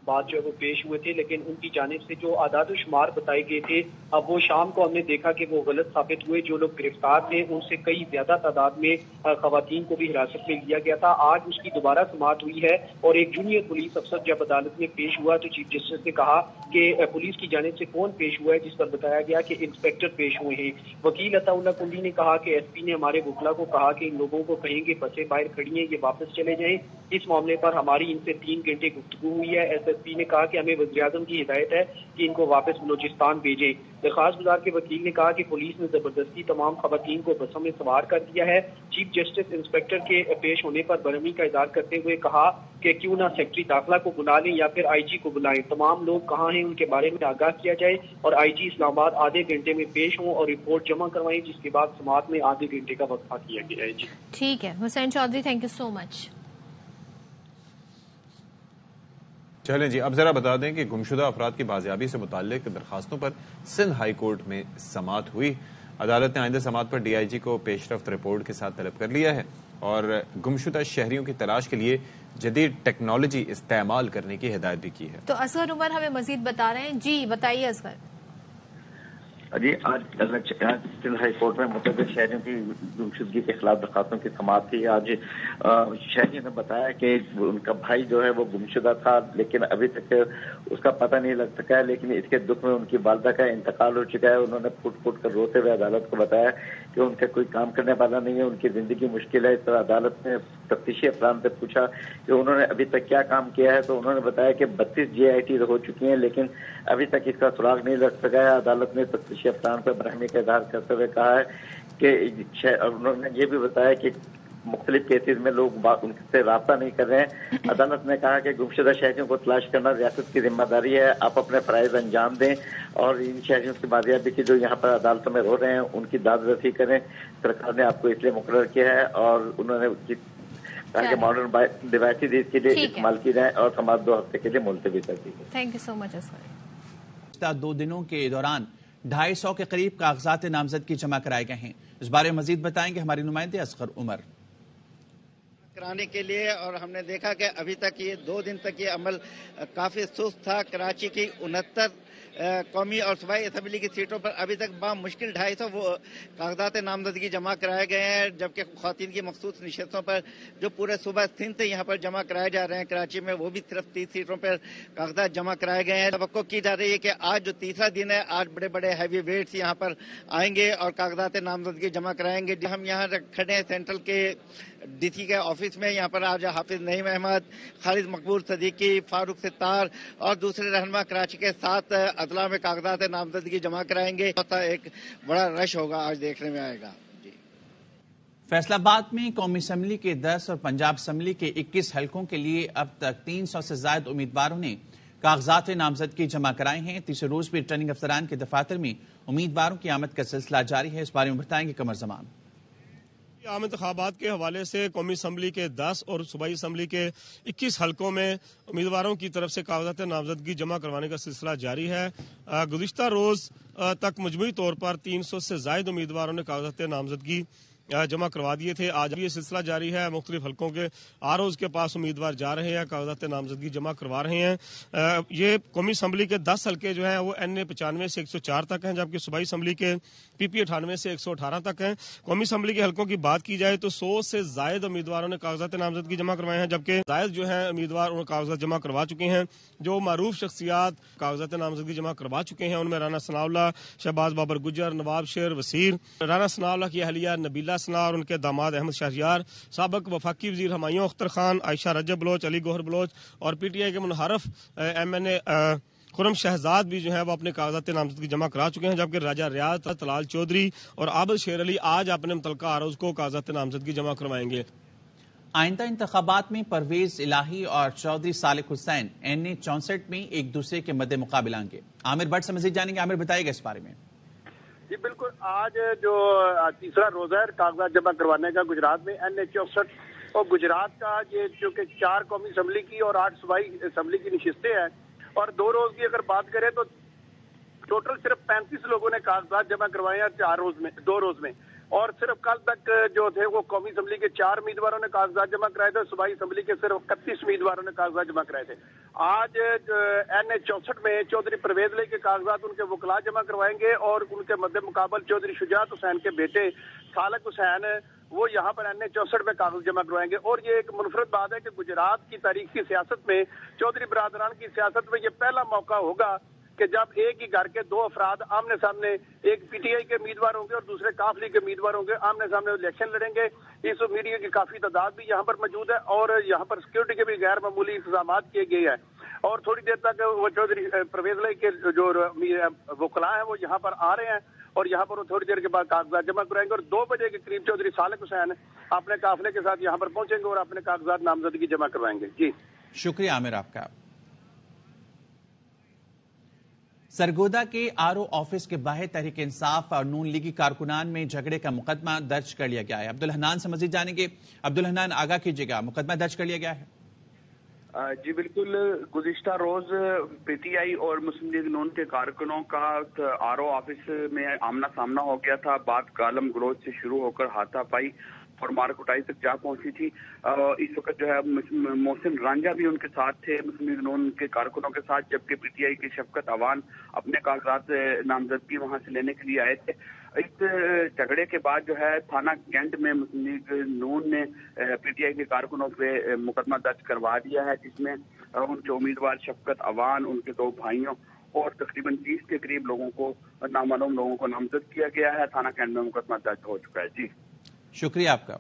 بات جو ہے وہ پیش ہوئے تھے، لیکن ان کی جانب سے جو اعداد و شمار بتائے گئے تھے اب وہ شام کو ہم نے دیکھا کہ وہ غلط ثابت ہوئے۔ جو لوگ گرفتار تھے ان سے کئی زیادہ تعداد میں خواتین کو بھی حراست میں لیا گیا تھا۔ آج اس کی دوبارہ سماعت ہوئی ہے اور ایک جونیئر پولیس افسر جب عدالت میں پیش ہوا تو چیف جسٹس نے کہا کہ پولیس کی جانب سے کون پیش ہوا ہے، جس پر بتایا گیا کہ انسپیکٹر پیش ہوئے ہیں۔ وکیل عطا اللہ کنڈی نے کہا کہ ایس پی نے ہمارے وکلاء کو کہا کہ ان لوگوں کو کہیں گے بسیں باہر کھڑی ہیں، یہ واپس چلے جائیں۔ اس معاملے پر ہماری ان سے 3 گھنٹے گفتگو ہوئی ہے۔ ایس ایس پی نے کہا کہ ہمیں وزیر اعظم کی ہدایت ہے کہ ان کو واپس بلوچستان بھیجیں۔ درخواست گزار کے وکیل نے کہا کہ پولیس نے زبردستی تمام خواتین کو بسوں میں سوار کر دیا ہے۔ چیف جسٹس انسپیکٹر کے پیش ہونے پر برہمی کا اظہار کرتے ہوئے کہا کہ کیوں نہ سیکرٹری داخلہ کو بلا لیں یا پھر آئی جی کو بلائیں، تمام لوگ کہاں ہیں ان کے بارے میں آگاہ کیا جائے اور آئی جی اسلام آباد آدھے گھنٹے میں پیش ہوں اور رپورٹ جمع کروائیں، جس کے بعد سماعت میں آدھے گھنٹے کا وقفہ کیا گیا ہے۔ جی ٹھیک ہے حسین چودھری، تھینک یو سو مچ۔ چلیں جی، اب ذرا بتا دیں کہ گمشدہ افراد کی بازیابی سے متعلق درخواستوں پر سندھ ہائی کورٹ میں سماعت ہوئی۔ عدالت نے آئندہ سماعت پر ڈی آئی جی کو پیش رفت رپورٹ کے ساتھ طلب کر لیا ہے اور گمشدہ شہریوں کی تلاش کے لیے جدید ٹیکنالوجی استعمال کرنے کی ہدایت بھی کی ہے۔ تو اصغر عمر ہمیں مزید بتا رہے ہیں۔ جی بتائیے اصغر۔ جی آج سندھ ہائی کورٹ میں متعدد شہریوں کی گمشدگی کے خلاف درخواستوں کی سماعت تھی۔ آج شہریوں نے بتایا کہ ان کا بھائی جو ہے وہ گمشدہ تھا لیکن ابھی تک اس کا پتہ نہیں لگ سکا ہے، لیکن اس کے دکھ میں ان کی والدہ کا انتقال ہو چکا ہے۔ انہوں نے پھٹ پھٹ کر روتے ہوئے عدالت کو بتایا کہ ان کا کوئی کام کرنے والا نہیں ہے، ان کی زندگی مشکل ہے۔ اس طرح عدالت نے تفتیشی افسران سے پوچھا کہ انہوں نے ابھی تک کیا کام کیا ہے، تو انہوں نے بتایا کہ 32 جے آئی ٹی ہو چکی ہیں لیکن ابھی تک اس کا سراغ نہیں لگ سکا ہے۔ عدالت نے تفتیشی افسران پر برہمی کا اظہار کرتے ہوئے کہا ہے کہ انہوں نے یہ بھی بتایا کہ مختلف کیسز میں لوگ ان سے رابطہ نہیں کر رہے ہیں۔ عدالت نے کہا کہ گمشدہ شہریوں کو تلاش کرنا ریاست کی ذمہ داری ہے، آپ اپنے فرائض انجام دیں اور ان شہریوں کی بازیابی کی جو یہاں پر عدالتوں میں رو رہے ہیں ان کی داد رسی کریں۔ سرکار نے آپ کو اس لیے مقرر کیا ہے اور انہوں نے کہا کہ ماڈرن ڈیوائسز اس کے لیے استعمال کی جائیں اور سماعت 2 ہفتے کے لیے ملتوی کر دی گئی۔ تھینک یو سو مچ اصغر۔ 2 دنوں کے دوران 250 کے قریب کاغذات نامزدگی جمع کرائے گئے ہیں۔ اس بارے میں مزید بتائیں گے ہمارے نمائندے اصغر عمر۔ कराने के लिए, और हमने देखा कि अभी तक ये 2 दिन तक ये अमल काफी सुस्त था। कराची की 69 कौमी और सूबाई असम्बली की सीटों पर अभी तक मुश्किल 250 वो कागजात नामजदगी जमा कराए गए हैं, जबकि ख्वातीन की मखसूस नशस्तों पर जो पूरे सूबा सिंध से यहाँ पर जमा कराए जा रहे हैं कराची में, वो भी सिर्फ 30 सीटों पर कागजात जमा कराए गए हैं। तवक्को की जा रही है कि आज जो तीसरा दिन है, आज बड़े बड़े हैवी वेट्स यहाँ पर आएंगे और कागजात नामजदगी जमा कराएंगे। हम यहाँ खड़े हैं सेंट्रल के DC के ऑफिस में। यहाँ पर आज हाफिज नईम अहमद, खालिद मकबूल सदीकी, फारूक सितार और दूसरे रहनुमा कराची के 7 अदला में कागजात नामजदगी जमा कराएंगे। एक बड़ा रश होगा आज, देखने में आएगा। फैसलाबाद में कौमी असम्बली के 10 और पंजाब असम्बली के 21 हलकों के लिए अब तक 300 से ज्यादा उम्मीदवारों ने कागजात नामजदगी जमा कराए हैं। तीसरे रोज भी रिटर्निंग अफसरान के दफातर में उम्मीदवारों की आमद का सिलसिला जारी है। इस बारे में बताएंगे कमर जमान। आम इंतखाबात के हवाले से कौमी असम्बली के 10 और सूबाई असम्बली के 21 हलकों में उम्मीदवारों की तरफ से कागजात नामजदगी जमा करवाने का सिलसिला जारी है। गुज़िश्ता रोज तक मजमूई तौर पर 300 से ज्यादा उम्मीदवारों ने कागजात नामजदगी जमा करवा दिए थे। आज भी ये सिलसिला जारी है। मुख्तलिफ हलकों के ROs के पास उम्मीदवार जा रहे हैं, कागजात नामजदगी जमा करवा रहे हैं। ये कौमी असम्बली के 10 हलके जो हैं वो NA 95 से 104 तक हैं, जबकि सूबाई असम्बली के PP 98 से 118 तक हैं। कौमी असम्बली के हलकों की बात की जाए तो 100 से ज्यादा उम्मीदवारों ने कागजात नामजदगी जमा करवाए हैं, जबकि जायद जो है उम्मीदवार उन्होंने कागजात जमा करवा चुके हैं। जो मारूफ शख्सियात कागजात नामजदगी जमा करवा चुके हैं उनमें राना सनाउल्लाह, शहबाज बाबर गुजर, नवाब शेर वसीर, राना सनाउल्लाह की अहलिया नबीला सना और उनके दामाद अहमद शहरियार, साबिक वफाकी वजीर हमायूं अख्तर खान, आयशा रजब बलोच, अली गौहर बलोच और PTI के मुनहरफ MNA खुरम शहजाद भी जो है वो अपने कागजात नामजदगी जमा करा चुके हैं, जबकि राजा रियाज, तलाल चौधरी और आबिद शेर अली आज अपने मुतल्लिका ROs को कागजात नामजदगी जमा करवाएंगे। आइंदा इंतखाबात में परवेज इलाही और चौधरी सालिक हुसैन NA 64 में एक दूसरे के मद्दे मुकाबला आएंगे। आमिर भट्ट से मजीद जानेंगे। आमिर बताइएगा इस बारे में। जी बिल्कुल, आज जो तीसरा रोजा है कागजात जमा करवाने का गुजरात में NA 64 और गुजरात का ये जो कि 4 कौमी असम्बली की और 8 सूबाई असम्बली की नशिस्तें हैं, और 2 रोज की अगर बात करें तो टोटल सिर्फ 35 लोगों ने कागजात जमा करवाए हैं 2 रोज में। और सिर्फ कल तक जो थे वो कौमी असम्बली के 4 उम्मीदवारों ने कागजात जमा कराए थे, सूबाई असम्बली के सिर्फ 31 उम्मीदवारों ने कागजात जमा कराए थे। आज NA 64 में चौधरी परवेज इलाही के कागजात उनके वकला जमा करवाएंगे और उनके मद्दे मुकाबल चौधरी शुजात हुसैन के बेटे सालिक हुसैन वो यहाँ पर NA 64 में कागज जमा करवाएंगे। और ये एक मुनफरद बात है कि गुजरात की तारीखी सियासत में, चौधरी बरादरान की सियासत में ये पहला मौका होगा कि जब एक ही घर के 2 अफराद आमने सामने, एक PTI के उम्मीदवार होंगे और दूसरे काफ लीग के उम्मीदवार होंगे, आमने सामने इलेक्शन लड़ेंगे। इस मीडिया की काफी तादाद भी यहाँ पर मौजूद है और यहाँ पर सिक्योरिटी के भी गैर मामूली इंतजाम किए गए हैं। और थोड़ी देर तक वो चौधरी परवेज इलाही के जो वकला हैं वो यहाँ पर आ रहे हैं और यहाँ पर वो थोड़ी देर के बाद कागजात जमा कराएंगे। और 2 बजे के करीब चौधरी सालिक हुसैन अपने काफिले के साथ यहाँ पर पहुंचेंगे और अपने कागजात नामजदगी जमा करवाएंगे। जी शुक्रिया आमिर आपका। सरगोदा के RO ऑफिस के बाहर तहरीक इंसाफ और नून लीगी कारकुनान में झगड़े का मुकदमा दर्ज कर लिया गया है। अब्दुल हन्नान से मजीद जानेंगे। अब्दुल हन्नान, आगाह कीजिएगा, मुकदमा दर्ज कर लिया गया है? जी बिल्कुल, गुज़िश्ता रोज PTI और मुस्लिम लीग नून के कारकुनों का RO ऑफिस में आमना सामना हो गया था। बात गालम गलोच से शुरू होकर हाथापाई और मार कुटाई तक जा पहुंची थी। इस वक्त जो है मोहसिन रांझा भी उनके साथ थे मुस्लिम लीग नून के कारकुनों के साथ, जबकि PTI की शफकत अवान अपने कागजात नामजदगी वहां से लेने के लिए आए थे। इस झगड़े के बाद जो है थाना कैंट में मुस्लिम लीग नून ने PTI के कारकुनों पे मुकदमा दर्ज करवा दिया है, जिसमें उनके उम्मीदवार शफकत अवान, उनके 2 भाइयों और तकरीबन 30 के करीब लोगों को, नामालूम लोगों को नामजद किया गया है। थाना कैंट में मुकदमा दर्ज हो चुका है। जी शुक्रिया आपका।